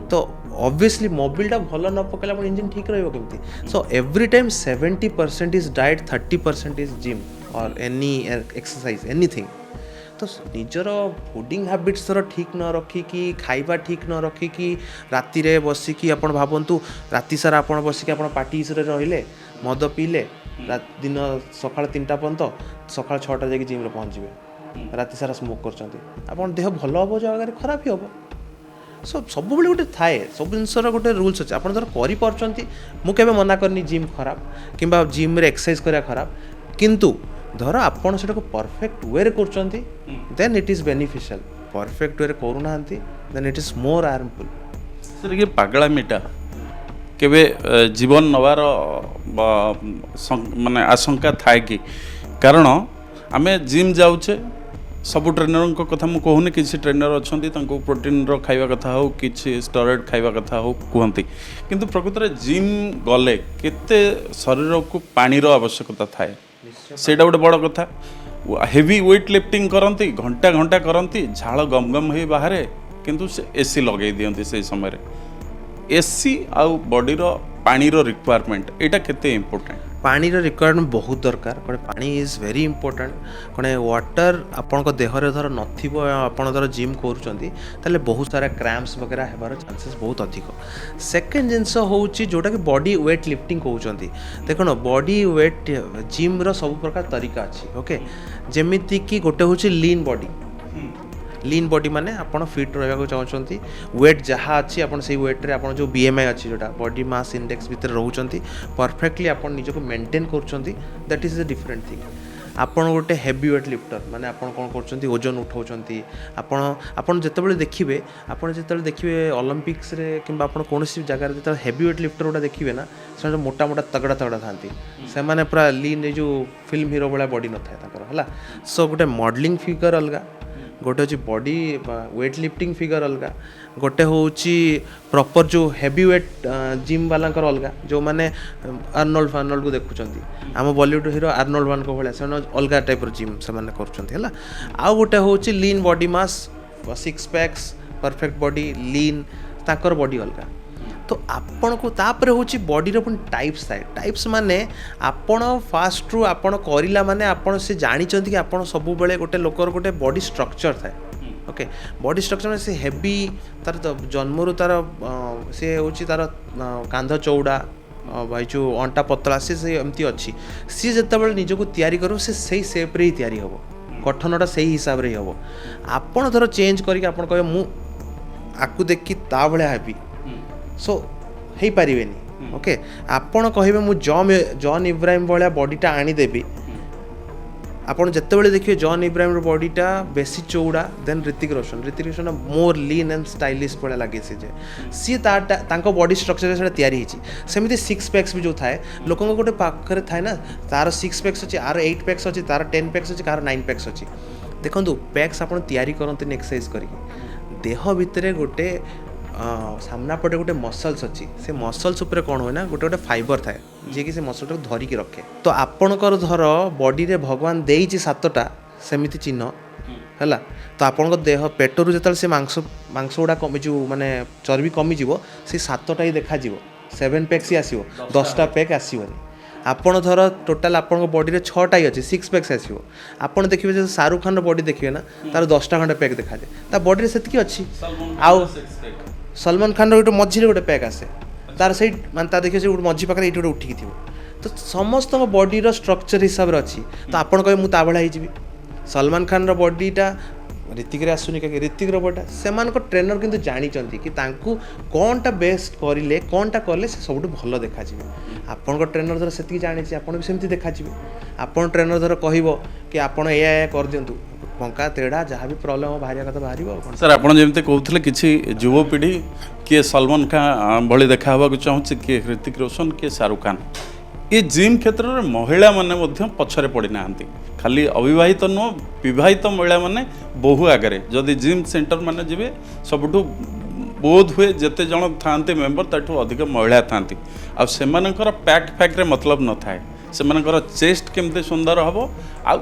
ତ ଅବଭିୟସଲି ମୋବିଲଟା ଭଲ ନ ପକାଇଲେ ଆପଣ ଇଞ୍ଜିନ୍ ଠିକ୍ ରହିବ କେମିତି। So every time 70% is diet, 30% is gym or any exercise anything. ତ ନିଜର ଫୁଡ଼ିଂ ହ୍ୟାବିଟ୍ସର ଠିକ୍ ନ ରଖିକି, ଖାଇବା ଠିକ୍ ନ ରଖିକି, ରାତିରେ ବସିକି ଆପଣ ଭାବନ୍ତୁ ରାତି ସାରା ଆପଣ ବସିକି ଆପଣ ପାର୍ଟିସ୍ରେ ରହିଲେ, ମଦ ପିଇଲେ, ଦିନ ସକାଳ 3ଟା ପର୍ଯ୍ୟନ୍ତ, ସକାଳ 6ଟା ଯାଇକି ଜିମ୍ରେ ପହଞ୍ଚିବେ, ରାତି ସାରା ସ୍ମୋକ୍ କରୁଛନ୍ତି, ଆପଣ ଦେହ ଭଲ ହେବ ଜାଗାରେ ଖରାପ ହିଁ ହେବ। ସୋ ସବୁବେଳେ ଗୋଟେ ଥାଏ, ସବୁ ଜିନିଷର ଗୋଟେ ରୁଲ୍ସ ଅଛି, ଆପଣ ଧର କରିପାରୁଛନ୍ତି, ମୁଁ କେବେ ମନା କରିନି ଜିମ୍ ଖରାପ କିମ୍ବା ଜିମ୍ରେ ଏକ୍ସରସାଇଜ୍ କରିବା ଖରାପ, କିନ୍ତୁ ଧର ଆପଣ ସେଟାକୁ ପରଫେକ୍ଟ ୱେରେ କରୁଛନ୍ତି, ଦେନ୍ ଇଟ୍ ଇଜ୍ ବେନିଫିସିଆଲ୍, ପରଫେକ୍ଟ ୱେରେ କରୁନାହାନ୍ତି, ଦେନ୍ ଇଟ୍ ଇଜ୍ ମୋର୍ ହାର୍ମଫୁଲ୍। ସେଟା କି ପାଗଳାମିଟା କେବେ ଜୀବନ ନେବାର ମାନେ ଆଶଙ୍କା ଥାଏ କି? କାରଣ ଆମେ ଜିମ୍ ଯାଉଛେ, ସବୁ ଟ୍ରେନରଙ୍କ କଥା ମୁଁ କହୁନି, କିଛି ଟ୍ରେନର ଅଛନ୍ତି ତାଙ୍କୁ ପ୍ରୋଟିନ୍ର ଖାଇବା କଥା ହେଉ, କିଛି ଷ୍ଟେରଏଡ଼୍ ଖାଇବା କଥା ହେଉ କୁହନ୍ତି, କିନ୍ତୁ ପ୍ରକୃତରେ ଜିମ୍ ଗଲେ କେତେ ଶରୀରକୁ ପାଣିର ଆବଶ୍ୟକତା ଥାଏ, ସେଇଟା ଗୋଟେ ବଡ଼ କଥା। ହେଭି ୱେଟ୍ ଲିଫ୍ଟିଂ କରନ୍ତି, ଘଣ୍ଟା ଘଣ୍ଟା କରନ୍ତି, ଝାଳ ଗମ ଗମ ହେଇ ବାହାରେ, କିନ୍ତୁ ସେ ଏସି ଲଗାଇ ଦିଅନ୍ତି ସେଇ ସମୟରେ। ଏସି ଆଉ ବଡ଼ିର ପାଣିର ରିକ୍ୱାରମେଣ୍ଟ ଏଇଟା କେତେ ଇମ୍ପୋର୍ଟାଣ୍ଟ? ପାଣିର ରିକ୍ୱାରମେଣ୍ଟ ବହୁତ ଦରକାର, କ'ଣ ପାଣି ଇଜ୍ ଭେରି ଇମ୍ପୋର୍ଟାଣ୍ଟ। କ'ଣ ୱାଟର ଆପଣଙ୍କ ଦେହରେ ଧର ନଥିବ, ଆପଣ ଧର ଜିମ୍ କରୁଛନ୍ତି, ତାହେଲେ ବହୁତ ସାରା କ୍ରାମ୍ପସ୍ ବଗେରା ହେବାର ଚାନ୍ସେସ୍ ବହୁତ ଅଧିକ। ସେକେଣ୍ଡ ଜିନିଷ ହେଉଛି ଯେଉଁଟାକି ବଡି ୱେଟ୍ ଲିଫ୍ଟିଂ କହୁଛନ୍ତି। ଦେଖୁନ ବଡି ୱେଟ୍ ଜିମ୍ର ସବୁ ପ୍ରକାର ତରିକା ଅଛି, ଓକେ। ଯେମିତିକି ଗୋଟେ ହେଉଛି ଲିନ୍ ବଡି, ଲିନ୍ ବଡି ମାନେ ଆପଣ ଫିଟ୍ ରହିବାକୁ ଚାହୁଁଛନ୍ତି, ୱେଟ୍ ଯାହା ଅଛି ଆପଣ ସେଇ ୱେଟ୍ରେ, ଆପଣ ଯେଉଁ BMI ଅଛି ଯେଉଁଟା ବଡି ମାସ୍ ଇଣ୍ଡେକ୍ସ ଭିତରେ ରହୁଛନ୍ତି, ପରଫେକ୍ଟଲି ଆପଣ ନିଜକୁ ମେଣ୍ଟେନ୍ କରୁଛନ୍ତି, that is a different thing. ଆପଣ ଗୋଟେ ହେଭି ୱେଟ୍ ଲିଫ୍ଟର, ମାନେ ଆପଣ କ'ଣ କରୁଛନ୍ତି, ଓଜନ ଉଠାଉଛନ୍ତି, ଆପଣ ଯେତେବେଳେ ଦେଖିବେ ଅଲିମ୍ପିକ୍ସରେ କିମ୍ବା ଆପଣ କୌଣସି ଜାଗାରେ ଯେତେବେଳେ ହେଭି ୱେଟ୍ ଲିଫ୍ଟର ଗୁଡ଼ା ଦେଖିବେ ନା, ସେମାନେ ମୋଟା ମୋଟା ତଗଡ଼ା ଥାନ୍ତି, ସେମାନେ ପୁରା ଲିନ୍, ଏ ଯେଉଁ ଫିଲ୍ମ ହିରୋ ଭଳିଆ ବଡି ନଥାଏ ତାଙ୍କର, ହେଲା। ସୋ ଗୋଟେ ମଡେଲିଂ ଫିଗର ଅଲଗା, ଗୋଟେ ହେଉଛି ବଡି ୱେଟ୍ ଲିଫ୍ଟିଂ ଫିଗର ଅଲଗା, ଗୋଟେ ହେଉଛି ପ୍ରପର୍ ଯେଉଁ ହେଭି ୱେଟ୍ ଜିମ୍ ବାଲାଙ୍କର ଅଲଗା, ଯେଉଁମାନେ ଆର୍ନୋଲ୍ଡକୁ ଦେଖୁଛନ୍ତି, ଆମ ବଲିଉଡ଼ ହିରୋ ଆର୍ନୋଲ୍ଡମାନଙ୍କ ଭଳିଆ, ସେମାନେ ଅଲଗା ଟାଇପ୍ର ଜିମ୍ ସେମାନେ କରୁଛନ୍ତି, ହେଲା। ଆଉ ଗୋଟେ ହେଉଛି ଲିନ୍ ବଡି ମାସ୍, 6 ପ୍ୟାକ୍ସ, ପରଫେକ୍ଟ ବଡି, ଲିନ୍, ତାଙ୍କର ବଡି ଅଲଗା। ତ ଆପଣଙ୍କୁ ତାପରେ ହେଉଛି ବଡ଼ିର ପୁଣି ଟାଇପ୍ସ ଥାଏ। ଟାଇପ୍ସ ମାନେ ଆପଣ ଫାଷ୍ଟରୁ ଆପଣ କରିଲା ମାନେ ଆପଣ ସେ ଜାଣିଛନ୍ତି କି ଆପଣ ସବୁବେଳେ ଗୋଟେ ଲୋକର ଗୋଟେ ବଡ଼ି ଷ୍ଟ୍ରକ୍ଚର୍ ଥାଏ, ଓକେ। ବଡ଼ି ଷ୍ଟ୍ରକ୍ଚର୍ ମାନେ ସେ ହେଭି, ତାର ଜନ୍ମରୁ ତାର ସେ ହେଉଛି ତାର କାନ୍ଧ ଚଉଡ଼ା, ଭାଇ ଯେଉଁ ଅଣ୍ଟା ପତଳା, ସେ ଏମିତି ଅଛି। ସିଏ ଯେତେବେଳେ ନିଜକୁ ତିଆରି କରିବ, ସେ ସେଇ ସେପ୍ରେ ହିଁ ତିଆରି ହେବ, ଗଠନଟା ସେଇ ହିସାବରେ ହିଁ ହେବ। ଆପଣ ଧର ଚେଞ୍ଜ କରିକି ଆପଣ କହିବେ ମୁଁ ଆକୁ ଦେଖି ତା ଭଳିଆ ହେବି, ସୋ ହେଇପାରିବେନି, ଓକେ। ଆପଣ କହିବେ ମୁଁ ଜନ୍ ଇବ୍ରାହିମ୍ ଭଳିଆ ବଡ଼ିଟା ଆଣିଦେବି, ଆପଣ ଯେତେବେଳେ ଦେଖିବେ ଜନ୍ ଇବ୍ରାହିମ୍ର ବଡ଼ିଟା ବେଶୀ ଚଉଡ଼ା ଦେନ୍ ରିତିକ୍ ରୋଶନ ମୋର୍ ଲିନ୍ ଆଣ୍ଡ ଷ୍ଟାଇଲିଶ୍ ଭଳିଆ ଲାଗେ ସିଏ ତାଙ୍କ ବଡ଼ି ଷ୍ଟ୍ରକ୍ଚରରେ ସେଇଟା ତିଆରି ହେଇଛି। ସେମିତି 6 ପ୍ୟାକ୍ସ ବି ଯେଉଁ ଥାଏ, ଲୋକଙ୍କ ଗୋଟେ ପାଖରେ ଥାଏ ନା, ତାର 6 ପ୍ୟାକ୍ସ ଅଛି, ଆର 8 ପ୍ୟାକ୍ସ ଅଛି, ତାର 10 ପ୍ୟାକ୍ସ ଅଛି, କାହାର 9 ପ୍ୟାକ୍ସ ଅଛି। ଦେଖନ୍ତୁ ପ୍ୟାକ୍ସ ଆପଣ ତିଆରି କରନ୍ତୁନି ଏକ୍ସରସାଇଜ୍ କରିକି, ଦେହ ଭିତରେ ଗୋଟେ ସାମ୍ନା ପଟେ ଗୋଟେ ମସଲ୍ସ ଅଛି, ସେ ମସଲ୍ସ ଉପରେ କ'ଣ ହୁଏ ନା, ଗୋଟେ ଫାଇବର ଥାଏ ଯିଏକି ସେ ମସଲ୍ଟାକୁ ଧରିକି ରଖେ। ତ ଆପଣଙ୍କର ଧର ବଡ଼ିରେ ଭଗବାନ ଦେଇଛି 7ଟା ସେମିତି ଚିହ୍ନ, ହେଲା ତ ଆପଣଙ୍କ ଦେହ ପେଟରୁ ଯେତେବେଳେ ସେ ମାଂସ ଗୁଡ଼ା କମିଯିବ ମାନେ ଚର୍ବି କମିଯିବ ସେ 7ଟା ହିଁ ଦେଖାଯିବ 7 ପ୍ୟାକ୍ସ ହିଁ ଆସିବ 10ଟା ପ୍ୟାକ୍ ଆସିବନି ଆପଣ ଧର ଟୋଟାଲ୍ ଆପଣଙ୍କ ବଡ଼ିରେ 6ଟା ହିଁ ଅଛି 6 ପ୍ୟାକ୍ସ ଆସିବ ଆପଣ ଦେଖିବେ ଯେ ଶାହରୁଖ ଖାନର ବଡ଼ି ଦେଖିବେ ନା ତାର 10ଟା ଖଣ୍ଡେ ପ୍ୟାକ୍ ଦେଖାଯାଏ ତା ବଡ଼ିରେ ସେତିକି ଅଛି ଆଉ ସଲମାନ ଖାନର ଗୋଟେ ମଝିରେ ଗୋଟେ ପ୍ୟାକ୍ ଆସେ ତାର ସେଇ ମାନେ ତା ଦେଖିବେ ସେ ଗୋଟେ ମଝି ପାଖରେ ଏଇଠି ଗୋଟେ ଉଠିକି ଥିବ ତ ସମସ୍ତଙ୍କ ବଡ଼ିର ଷ୍ଟ୍ରକ୍ଚର ହିସାବରେ ଅଛି ତ ଆପଣ କହିବେ ମୁଁ ତା ଭଳିଆ ହେଇଯିବି ସଲମାନ ଖାନର ବଡ଼ିଟା ରୀତିକରେ ଆସୁନି କାହିଁକି ରୀତିକର ବଡ଼ିଟା ସେମାନଙ୍କ ଟ୍ରେନର କିନ୍ତୁ ଜାଣିଛନ୍ତି କି ତାଙ୍କୁ କ'ଣଟା ବେଷ୍ଟ କରିଲେ କ'ଣଟା କଲେ ସେ ସବୁଠୁ ଭଲ ଦେଖାଯିବେ ଆପଣଙ୍କ ଟ୍ରେନର ଧର ସେତିକି ଜାଣିଛି ଆପଣ ବି ସେମିତି ଦେଖାଯିବେ ଆପଣ ଟ୍ରେନର ଧର କହିବ କି ଆପଣ ଏଇଆ କରିଦିଅନ୍ତୁ ବଙ୍କା ତେଢ଼ା ଯାହା ବି ପ୍ରୋବ୍ଲେମ୍ ବାହାରିବା କଥା ବାହାରିବ ଆଉ କ'ଣ ସାର୍ ଆପଣ ଯେମିତି କହୁଥିଲେ କିଛି ଯୁବପିଢ଼ି କିଏ ସଲମାନ ଖାନ୍ ଭଳି ଦେଖା ହେବାକୁ ଚାହୁଁଛି କିଏ ହୃତିକ ରୋଶନ କିଏ ଶାହରୁଖ ଖାନ୍ ଏ ଜିମ୍ କ୍ଷେତ୍ରରେ ମହିଳାମାନେ ମଧ୍ୟ ପଛରେ ପଡ଼ିନାହାନ୍ତି ଖାଲି ଅବିବାହିତ ନୁହଁ ବିବାହିତ ମହିଳାମାନେ ବହୁ ଆଗରେ ଯଦି ଜିମ୍ ସେଣ୍ଟର ମାନେ ଯିବେ ସବୁଠୁ ବୋଧ ହୁଏ ଯେତେ ଜଣ ଥାଆନ୍ତି ମେମ୍ବର ତାଠୁ ଅଧିକ ମହିଳା ଥାଆନ୍ତି ଆଉ ସେମାନଙ୍କର ପ୍ୟାକ୍ ଫ୍ୟାକ୍ରେ ମତଲବ ନଥାଏ ସେମାନଙ୍କର ଚେଷ୍ଟ କେମିତି ସୁନ୍ଦର ହେବ ଆଉ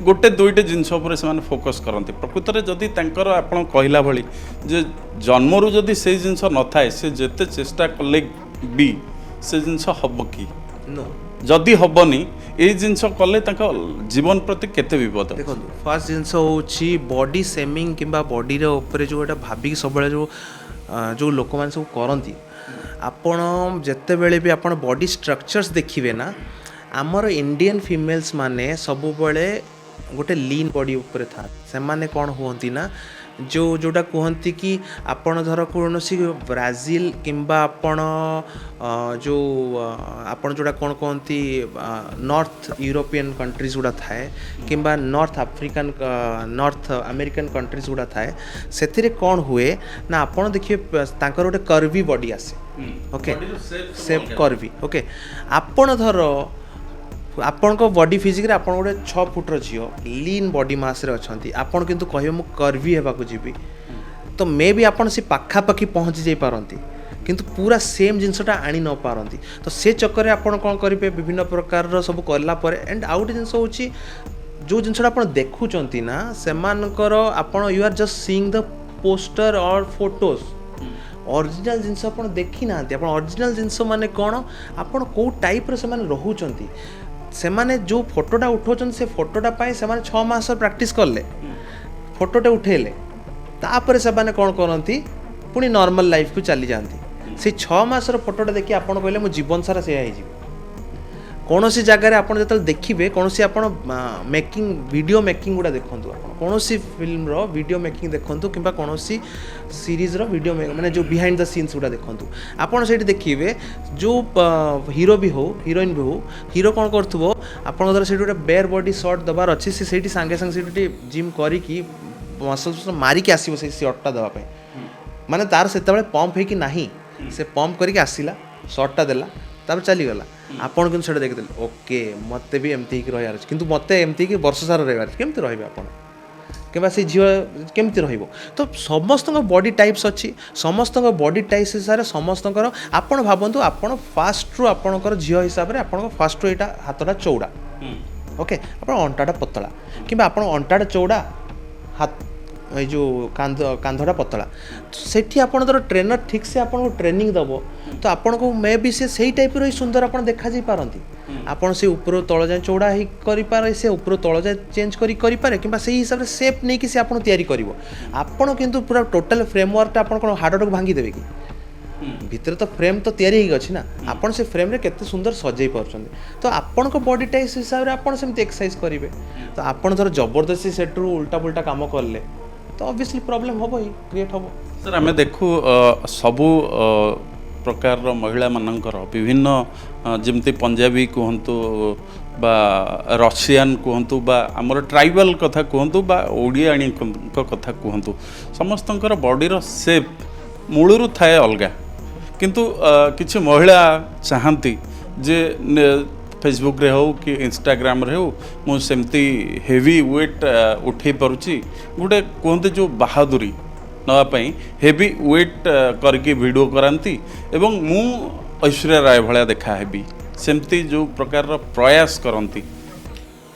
ଗୋଟେ ଦୁଇଟି ଜିନିଷ ଉପରେ ସେମାନେ ଫୋକସ୍ କରନ୍ତି ପ୍ରକୃତରେ ଯଦି ତାଙ୍କର ଆପଣ କହିଲା ଭଳି ଯେ ଜନ୍ମରୁ ଯଦି ସେଇ ଜିନିଷ ନଥାଏ ସେ ଯେତେ ଚେଷ୍ଟା କଲେ ବି ସେ ଜିନିଷ ହେବ କି नो जदि हेनी ये जिनस कले जीवन प्रति केते विपद देखो फर्स्ट जिनस होची बॉडी सेमिंग किंबा बॉडी रे ऊपर जो एटा भाबी सब जो लोक मान सब करंती आपण जत्ते बेले भी आपण बॉडी स्ट्रक्चर्स देखिबे ना आमर इंडियन फीमेल्स माने सब बेले गोटे लीन बॉडी ऊपर था से माने कौन होती ना जोटा कहती कि आपण धर कौन ब्राजिल किंबा आपण जो आपण जोटा कौन कहती नॉर्थ यूरोपियन कंट्रीज गुड़ा थाए किंबा नॉर्थ अमेरिकन कंट्रीज गुड़ा थाए से कौन हुए ना आपण देखिए तांकर गोटे कर्वी बॉडी आसे ओके सेप कर्वी ओके आपण धर आपण बॉडी फिजिक्स आप गोटे 6 फुटर झील लीन बॉडी मास रे अच्छी आपड़ किंतु कहे मु कर्वी होगा जीवी तो मे भी आपड़ से पाखापाखि पहुँची जाई पारती किंतु पूरा सेम जिनसटा आनी न पारती तो से चक्कर में आपड़ कौन करेंगे विभिन्न प्रकार सब कलापर एंड आउ गोटे जिनस होची जो जिनसटा आप देखुंट ना से you are just seeing the poster और फोटोज ओरिजिनल जिनस आप देखी ना ओरिजिनल जिनस माने कौन आपड़ कौ टाइप से रोचंती से माने जो फोटोटा उठाउछन से फोटोटा पाई से माने 6 मास प्रैक्टिस करले फोटोटा उठेले तापर से माने कोन करंती पुनी नॉर्मल लाइफ को चली जाती से 6 मास फोटोटा देखि आपण कहले मो जीवन सारा से आइ जीव कौनसी जगह आप देखिए कौन आप मेकिंग वीडियो मेकिंग गुड़ा देखूँ कौन फिल्म रो वीडियो मेकिंग देखूँ कि कौन सीरीज रो वीडियो माने जो बिहाइंड द सीन्स गुड़ा देखूँ आपड़ से देखिए जो हीरो भी हो हीरोइन भी हो हीरो कौन करो आप से गोटे बेयर बॉडी शॉट दबार अच्छी से सांगे सांगे जिम करी मसल्स मारिकी आसो से शॉटटा देवाई माने तार से पंप है कि नहीं से पंप करके आसला शॉटटा देला तापर चलीगला आपन कि देखते ओके मत भी एमती रहार कि मत एमती कि वर्ष सारा रही केमती रही आप कि से झील केमती रही तो समस्त बॉडी टाइप्स अच्छी समस्त बॉडी टाइप्स हिसाब से समस्त आप भावतु आप फास्ट रु आपणकर झील हिसाब से आप फास्ट रु यहाँ हाथटा चौड़ा ओके आप अंटाटा पतला कि अंटाटा चौड़ा हाथ ये जो कांधटा पतला सेठी आपण ट्रेनर ठीक से आपको ट्रेनिंग दब तो आपन को मे भी से टाइप रो सुंदर आप देखा जा पारती आपन से ऊपर तल जाए चौड़ा ही करें से ऊपर तल जाए चेंज करें कि से हिसाब से सेप नहीं कि से आपन तैयारी करिवो आपन किंतु पूरा टोटल फ्रेमवर्क आपन कोन हार्ड को भांगी देबे कि भितर तो फ्रेम तो तैयारी ही अच्छी ना आपन से फ्रेम रे केते सुंदर सजाई पारछन्ते तो आपन को बॉडी टाइप हिसाब से आपन सेमती एक्सरसाइज करिवे तो आपन धर जबरदस्ती सेट्रु उल्टा पुल्टा काम करले तो ऑब्वियसली प्रॉब्लम हम ही क्रिएट हम सर आम देखू सबू प्रकार महिला मानकर विभिन्न जमती पंजाबी कहतु बा रशियन कहतु बा आमर ट्राइबल कथा कहतु बा ओडियाणी कथा कहतु समस्तंकर बॉडीर शेप मूलरू थाए अलगा किंतु किछि महिला चाहती जे फेसबुक रे हो कि इंस्टाग्राम रे हो मु सेमती हेवी वेट उठे पारुची गोटे कहते जो बहादुरी नापाई हेवी वेट करके वीडियो करांती एवं मु ऐश्वर्या राय भलिया देखा हेबी सेमती जो प्रकार प्रयास करती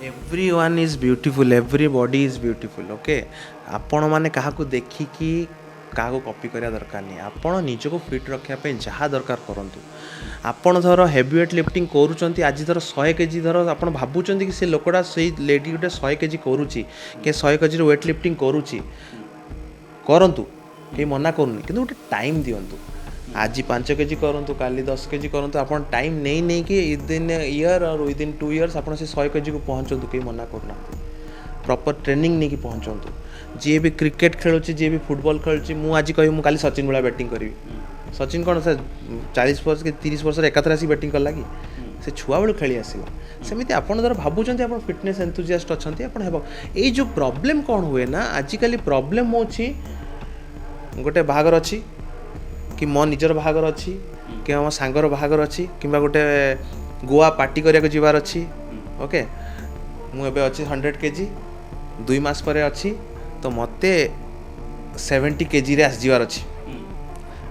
everyone is beautiful everybody is beautiful okay आपण मैंने क्या देखिकी क्या कॉपी करा दरकार नहीं आपण निजको फिट रखापी जहाँ दरकार करूँ आपण धर हेवी वेट लिफ्टिंग करूँ आज धर 100 केजी धर आप भावुं कि से लोकटा से लेडी गोटे 100 केजी करुच्ची कि 100 केजी वेट लिफ्टिंग करुच्ची करंतु कहीं मना करूनी कि गोटे टाइम दिंतु आज 5 केजी करूँ काली 10 केजी करूँ आप टाइम नहीं नहीं कि विदिन ईयर और विदिन 2 इयर्स आप 100 केजी को पहुँचु कहीं मना करना प्रॉपर ट्रेनिंग नहीं कि पहुँचु जी भी क्रिकेट खेलुची जी भी फुटबॉल खेलुची मु आज कह काली सचिन भाया बैटिंग करी सचिन कौन सर 40 वर्ष कि 30 वर्ष एकाथर आसी बैटिंग कला कि से छुआ बेलू खेली आसला सेमती आप धर भावुं आप फिटनेस एंथुजियास्ट अच्छा ये जो प्रॉब्लम कौन हुए ना आजिकल प्रॉब्लम हो गोटे बाहागर अच्छी कि मो निजर बाहागर अच्छी कि मो सांगर बाहागर अच्छी कि गोटे गोवा पार्टी करने जीवार अच्छी ओके मुझे अच्छी 100 केजी 2 मास पर अच्छी तो मत 70 केजी रे आसबार अच्छी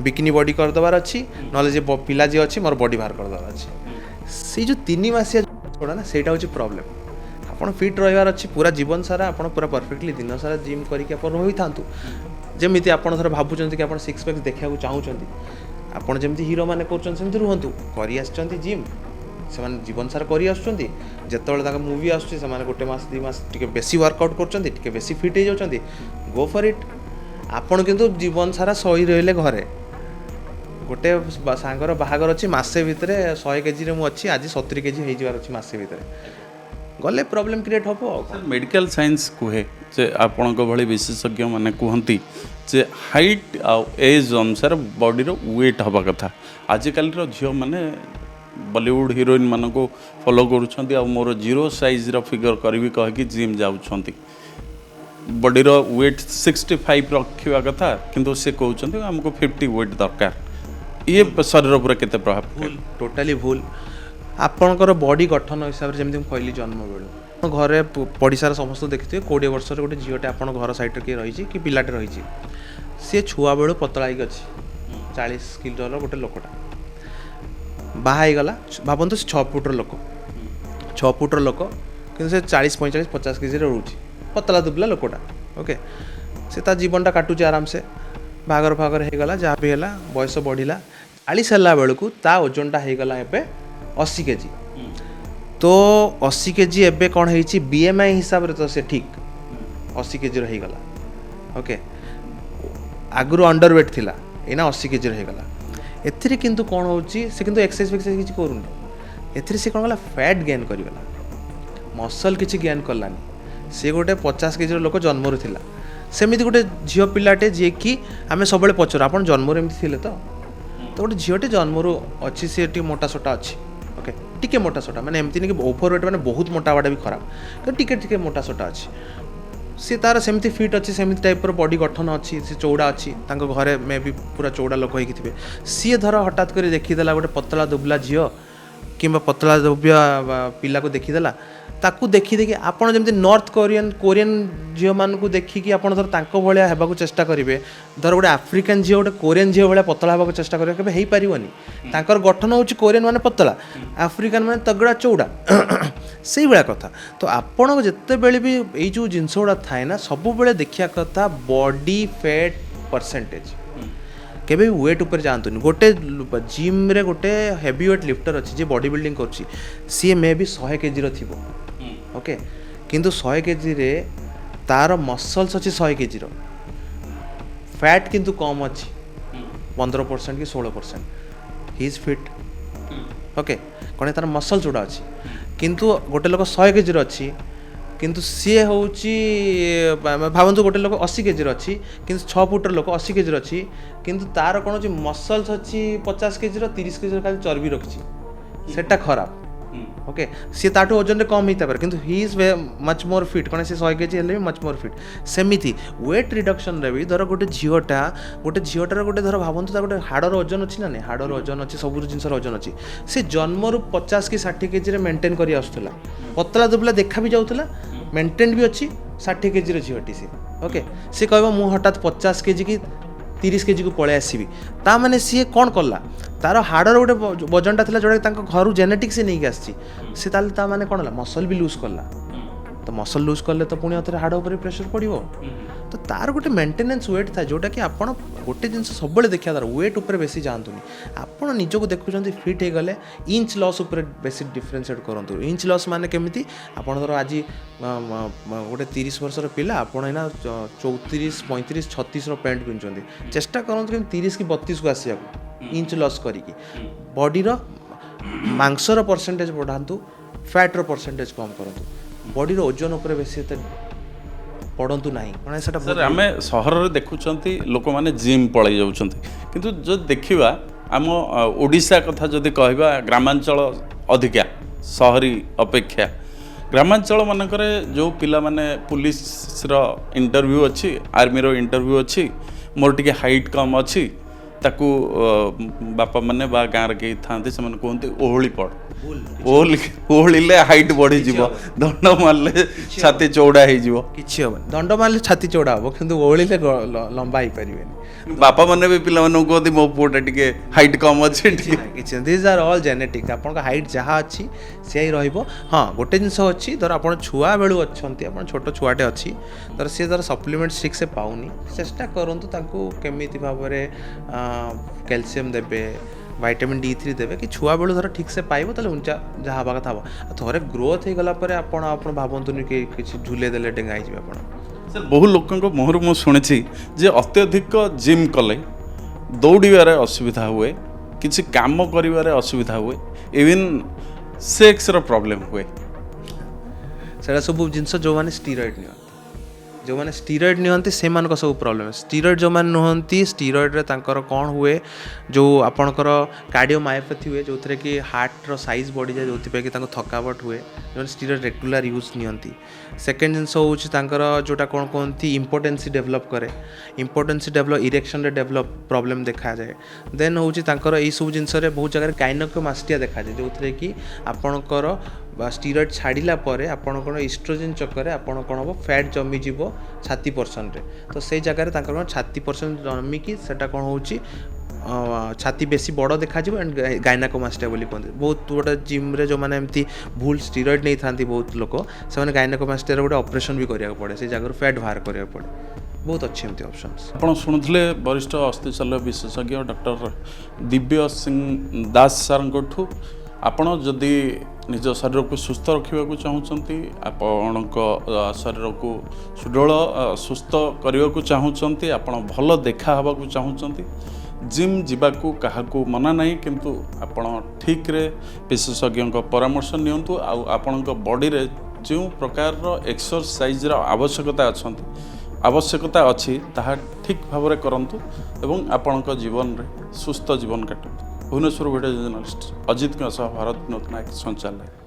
बिकिनी बॉडी करदेवार अच्छी ना जे पिला जी अच्छी मोर बॉडी बाहर करदेवार अच्छी से जो 3 मासिया छोड़ा ना सेटा हूँ प्रॉब्लम आपन फिट रहिबार अच्छी पूरा जीवन सारा आपन पूरा परफेक्टली दिन सारा जिम करके आप रही था जमीती आपड़ थर भावुं कि आप 6 पैक्स देखा चाहूँगी आपड़ जमी हीरो मैंने कर रुहतु कर जिम से जीवन सारा कर आसते मूवी आसुच्ची गोटे मास 2 मास टी बेसी वर्कआउट कर बेसी फिट हो जाती गो फॉर इट आपन किंतु जीवन सारा सही रहिले घरे गोटे सांगर बाहागर अच्छी मसे भितर 100 केजी रे मु अच्छी आज 70 केजी हो अच्छी मसे भितर गले प्रॉब्लम क्रिएट हम मेडिकल साइंस कहे जे आपण भली विशेषज्ञ मैंने कहती जे हाइट आउ एज अनुसार बॉडी रो वेट हवा कथा आजिकल झील मैंने बॉलीवुड हिरोइन मान को फॉलो करुँच मोर 0 साइज रो फिगर करी कहीकि जिम जाऊँच बॉडी रो वेट 65 रखा कथा किंतु से कहते आमको 50 वेट दरकार ये शरीर पर केते प्रभाव भूल टोटाली भूल आपणकर बॉडी गठन हिसाब से जमी कहली जन्म बेलू घरे पड़िशार समस्त देखिए 20 वर्ष गोटे झीटे आप घर सैड किए रही कि पिलाटे रही सी छुआ बेलू पतला अच्छी 40 किलो गोटे लोकटा बाहला भावतु 6 फुट्र लोक 6 फुट्र लोक कि 40-45-50 केजी रोचे पतला दुबला लोकटा ओके से जीवनटा काटुचे आराम से बागर फागर होगला जहाँ भी है बयस बढ़ला 40 है बेलू ता ओजनटा होगला एवं 80 केजी तो 80 केजी एवं कौन है BMI हिसाब से तो से ठीक 80 केजी रहीगला ओके आगु अंडर वेट थिला एना 80 केजी रहीगला एथिरे किंतु कौन होची से किंतु एक्सरसाइज फेक्सरसाइज किसी करूनी एथिरे से कौन गला फैट गेन करगला मसल किसी गेन कलानी से गोटे 50 केजी लोक जन्मरू थिला सेमिति गोटे झील पिलाटे जी कि आम सब पचर आप जन्मर एमती थे तो गोटे झीलटे जन्मरू अच्छी सी मोटा सोटा अच्छी ओके टिके मोटा सोटा मैंने एमती नहीं कि ओभर वेट मैंने बहुत मोटा वाटा भी खराब तो टिके मोटा सोटा अच्छी सी तार सेमती फिट अच्छी सेमती टाइप बॉडी गठन अच्छी सी चौड़ा अच्छी घरे मे भी पूरा चौड़ा लोक होते सी धर हठात कर देखीदेला गोटे पतला दुबला झील कि पतला दुबिया पिला को देखीदेला ताकू देखी देखी आपड़ जमी नॉर्थ कोरियन झील मान को देखिकी आप धर भाया होगा चेष्टा करेंगे धर गोटे आफ्रिकान झील गोटे कोरियन झील भाया पतला होगा चेष्टा करेंगे केवे पारन गठन हो कोरियन माने पतला आफ्रिकान माने तगड़ा चौड़ा से भाया कथा तो आपड़ जिते बड़े भी ये जो जिनस गुड़ा थाए ना सब बेले देखा कथा बॉडी फैट परसेंटेज केबे वेट ऊपर जातुनि गोटे जिम रे गोटे हेवी वेट लिफ्टर अच्छी जे बॉडी बिल्डिंग कर सी मे भी 100 केजी थी ओके किंतु 100 केजी रे तार मसल्स अच्छी 100 केजी फैट किंतु कम अच्छी 15% कि 16% ही इज फिट ओके कौन तार मसल जोड़ा अच्छी किंतु गोटे लोक 100 केजी अच्छी किंतु सी हूँ भावतु गोटे लोक 80 केजी अच्छी किंतु 6 फुट्र लोक 80 केजी अच्छी किंतु तार कौन अच्छी मसल्स अच्छी 50 केजी 30 केजी खाली चर्बी रखी सेटा खराब ओके सी ताठू ओजन रे कम होता है किंतु he is much more fit कौन से 100 केजी हेल्ले मच मोर फिट सेमिति वेट रिडक्शन रे भी धर गोटे झीटार गोटे धर भावतु गोटे हाड़र ओजन अच्छी ना नहीं हाड़र ओजन अच्छी सब जिन ओजन अच्छी से जन्मरू 50 कि 60 केजी मेंटेन कर आसुला पतला दुबला देखा भी जाऊला मेंटेन भी अच्छी 60 केजी झीटी सी ओके सी कह मु हठात 50 केजी कि 30 केजी को पलि आसबि ता माने सी कौन कला तार हाड़र गोटे वजनटा था जोटा घर जेनेटिक्स से नहीं आसी सी माने कौन है मसल भी लूज कला ତ ମସଲ୍ ଲୁଜ୍ କଲେ ତ ପୁଣି ଆଉଥରେ ହାଡ଼ ଉପରେ ପ୍ରେସର ପଡ଼ିବ। ତ ତାର ଗୋଟେ ମେଣ୍ଟେନାନ୍ସ ୱେଟ୍ ଥାଏ ଯେଉଁଟାକି ଆପଣ ଗୋଟେ ଜିନିଷ ସବୁବେଳେ ଦେଖିବା ଦରକାର, ୱେଟ୍ ଉପରେ ବେଶୀ ଯାଆନ୍ତୁନି। ଆପଣ ନିଜକୁ ଦେଖୁଛନ୍ତି ଫିଟ୍ ହେଇଗଲେ ଇଞ୍ଚ ଲସ୍ ଉପରେ ବେଶୀ ଡିଫରେନ୍ସିଏଟ୍ କରନ୍ତୁ। ଇଞ୍ଚ ଲସ୍ ମାନେ କେମିତି, ଆପଣ ଧର ଆଜି ଗୋଟେ 30 ବର୍ଷର ପିଲା, ଆପଣ ଏଇନା 34, 35, 36ର ପ୍ୟାଣ୍ଟ ପିନ୍ଧୁଛନ୍ତି, ଚେଷ୍ଟା କରନ୍ତୁ କେମିତି 30 କି 32କୁ ଆସିବାକୁ ଇଞ୍ଚ ଲସ୍ କରିକି। ବଡ଼ିର ମାଂସର ପରସେଣ୍ଟେଜ୍ ବଢ଼ାନ୍ତୁ, ଫ୍ୟାଟ୍ର ପରସେଣ୍ଟେଜ୍ କମ୍ କରନ୍ତୁ। ବଡ଼ିର ଓଜନ ଉପରେ ବେଶୀ ଏତେ ପଡ଼ନ୍ତୁ ନାହିଁ, କାରଣ ସେଟା ସାର୍ ଆମେ ସହରରେ ଦେଖୁଛନ୍ତି ଲୋକମାନେ ଜିମ୍ ପଳାଇ ଯାଉଛନ୍ତି, କିନ୍ତୁ ଯଦି ଦେଖିବା ଆମ ଓଡ଼ିଶା କଥା ଯଦି କହିବା, ଗ୍ରାମାଞ୍ଚଳ ଅଧିକା ସହରୀ ଅପେକ୍ଷା। ଗ୍ରାମାଞ୍ଚଳ ମାନଙ୍କରେ ଯେଉଁ ପିଲାମାନେ ପୁଲିସର ଇଣ୍ଟରଭ୍ୟୁ ଅଛି, ଆର୍ମିର ଇଣ୍ଟରଭ୍ୟୁ ଅଛି, ମୋର ଟିକେ ହାଇଟ୍ କମ୍ ଅଛି, ତାକୁ ବାପା ମାନେ ବା ଗାଁରେ କେହି ଥାଆନ୍ତି ସେମାନେ କୁହନ୍ତି ଓହଳି ପଡ଼, ଓହଳିଲେ ହାଇଟ୍ ବଢ଼ିଯିବ, ଦଣ୍ଡ ମାରିଲେ ଛାତି ଚଉଡ଼ା ହେଇଯିବ। କିଛି ହେବନି, ଦଣ୍ଡ ମାରିଲେ ଛାତି ଚଉଡ଼ା ହେବ କିନ୍ତୁ ଓହଳିଲେ ଲମ୍ବା ହେଇପାରିବେନି। ବାପା ମାନେ ବି ପିଲାମାନଙ୍କୁ କୁହନ୍ତି ମୋ ପୁଅଟା ଟିକେ ହାଇଟ୍ କମ୍ ଅଛି, ଟିକେ କିଛି ଦିସ୍ ଆର୍ ଅଲ୍ ଜେନେଟିକ୍ସ। ଆପଣଙ୍କ ହାଇଟ୍ ଯାହା ଅଛି ସେୟା ହିଁ ରହିବ। ହଁ, ଗୋଟେ ଜିନିଷ ଅଛି, ଧର ଆପଣ ଛୁଆ ବେଳୁ ଅଛନ୍ତି, ଆପଣ ଛୋଟ ଛୁଆଟେ ଅଛି, ଧର ସିଏ ଧର ସପ୍ଲିମେଣ୍ଟ ଠିକ୍ ସେ ପାଉନି, ଚେଷ୍ଟା କରନ୍ତୁ ତାଙ୍କୁ କେମିତି ଭାବରେ କ୍ୟାଲସିୟମ୍ ଦେବେ, ଭାଇଟାମିନ୍ D3 ଦେବେ, କି ଛୁଆ ବେଳୁ ଧର ଠିକ୍ ସେ ପାଇବ ତାହେଲେ ଉଞ୍ଚା ଯାହା ହେବା କଥା ହେବ। ଆଉ ଥରେ ଗ୍ରୋଥ୍ ହେଇଗଲା ପରେ ଆପଣ ଭାବନ୍ତୁନି କି କିଛି ଝୁଲେଇ ଦେଲେ ଡେଙ୍ଗା ହେଇଯିବେ ଆପଣ। ସାର୍ ବହୁ ଲୋକଙ୍କ ମୁହଁରୁ ମୁଁ ଶୁଣିଛି ଯେ ଅତ୍ୟଧିକ ଜିମ୍ କଲେ ଦୌଡ଼ିବାରେ ଅସୁବିଧା ହୁଏ, କିଛି କାମ କରିବାରେ ଅସୁବିଧା ହୁଏ, ଇଭିନ୍ ସେକ୍ସର ପ୍ରୋବ୍ଲେମ୍ ହୁଏ। ସେଇଟା ସବୁ ଜିନିଷ ଯେଉଁମାନେ ଷ୍ଟିରଏଡ଼୍ ନିଅନ୍ତି ସେମାନଙ୍କ ସବୁ ପ୍ରୋବ୍ଲେମ୍। ଷ୍ଟିରଏଡ଼୍ ଯେଉଁମାନେ ନୁହନ୍ତି, ଷ୍ଟିରଏଡ଼୍ରେ ତାଙ୍କର କ'ଣ ହୁଏ, ଯେଉଁ ଆପଣଙ୍କର କାର୍ଡ଼ିଓମାୟୋପାଥି ହୁଏ, ଯେଉଁଥିରେ କି ହାର୍ଟର ସାଇଜ୍ ବଢ଼ିଯାଏ, ଯେଉଁଥିପାଇଁ କି ତାଙ୍କୁ ଥକାବଟ ହୁଏ, ଯେଉଁମାନେ ଷ୍ଟିରଏଡ଼୍ ରେଗୁଲାର ୟୁଜ୍ ନିଅନ୍ତି। ସେକେଣ୍ଡ ଜିନିଷ ହେଉଛି ତାଙ୍କର ଯେଉଁଟା କ'ଣ କୁହନ୍ତି ଇମ୍ପୋଟେନ୍ସି ଡେଭଲପ୍ କରେ, ଇରେକ୍ସନ୍ରେ ଡେଭଲପ୍ ପ୍ରୋବ୍ଲେମ୍ ଦେଖାଯାଏ। ଦେନ୍ ହେଉଛି ତାଙ୍କର ଏଇସବୁ ଜିନିଷରେ ବହୁତ ଜାଗାରେ ଗାଇନୋକୋମାଷ୍ଟିଆ ଦେଖାଯାଏ, ଯେଉଁଥିରେ କି ଆପଣଙ୍କର ଷ୍ଟିରଏଡ଼୍ ଛାଡ଼ିଲା ପରେ ଆପଣଙ୍କର ଇଷ୍ଟ୍ରୋଜେନ୍ ଚକ୍କରେ ଆପଣ କ'ଣ ହେବ, ଫ୍ୟାଟ୍ ଜମିଯିବ ଛାତି ପର୍ସନ୍ରେ। ତ ସେଇ ଜାଗାରେ ତାଙ୍କର କ'ଣ ଛାତି ପର୍ସନ୍ ଜମିକି ସେଟା କ'ଣ ହେଉଛି ଛାତି ବେଶୀ ବଡ଼ ଦେଖାଯିବ ଆଣ୍ଡ ଗାଇନାକୋମାଷ୍ଟିଆ ବୋଲି କୁହନ୍ତି। ବହୁତ ଗୋଟେ ଜିମ୍ରେ ଯେଉଁମାନେ ଏମିତି ଭୁଲ ଷ୍ଟିରଏଡ଼୍ ନେଇଥାନ୍ତି ବହୁତ ଲୋକ, ସେମାନେ ଗାଇନାକୋମାଷ୍ଟିଆର ଗୋଟେ ଅପରେସନ୍ ବି କରିବାକୁ ପଡ଼େ, ସେଇ ଜାଗାରୁ ଫ୍ୟାଟ୍ ବାହାର କରିବାକୁ ପଡ଼େ। ବହୁତ ଅଛି ଏମିତି ଅପସନ୍ସ। ଆପଣ ଶୁଣୁଥିଲେ ବରିଷ୍ଠ ଅସ୍ଥିଶଲ୍ୟ ବିଶେଷଜ୍ଞ ଡକ୍ଟର ଦିବ୍ୟ ସିଂ ଦାସ ସାର୍ଙ୍କଠୁ। ଆପଣ ଯଦି ନିଜ ଶରୀରକୁ ସୁସ୍ଥ ରଖିବାକୁ ଚାହୁଁଛନ୍ତି, ଆପଣଙ୍କ ଶରୀରକୁ ସୁଦୃଢ଼ ସୁସ୍ଥ କରିବାକୁ ଚାହୁଁଛନ୍ତି, ଆପଣ ଭଲ ଦେଖା ହେବାକୁ ଚାହୁଁଛନ୍ତି, ଜିମ୍ ଯିବାକୁ କାହାକୁ ମନା ନାହିଁ, କିନ୍ତୁ ଆପଣ ଠିକ୍ରେ ବିଶେଷଜ୍ଞଙ୍କ ପରାମର୍ଶ ନିଅନ୍ତୁ। ଆଉ ଆପଣଙ୍କ ବଡ଼ିରେ ଯେଉଁ ପ୍ରକାରର ଏକ୍ସରସାଇଜ୍ର ଆବଶ୍ୟକତା ଅଛି ତାହା ଠିକ୍ ଭାବରେ କରନ୍ତୁ ଏବଂ ଆପଣଙ୍କ ଜୀବନରେ ସୁସ୍ଥ ଜୀବନ କାଟନ୍ତୁ। ଭୁବନେଶ୍ୱର ଭିଡ଼ିଓ ଜର୍ଣ୍ଣାଲିଷ୍ଟ ଅଜିତଙ୍କ ସହ ଭାରତ ବିନୋଦ ନାୟକ ସଞ୍ଚାଳୟ।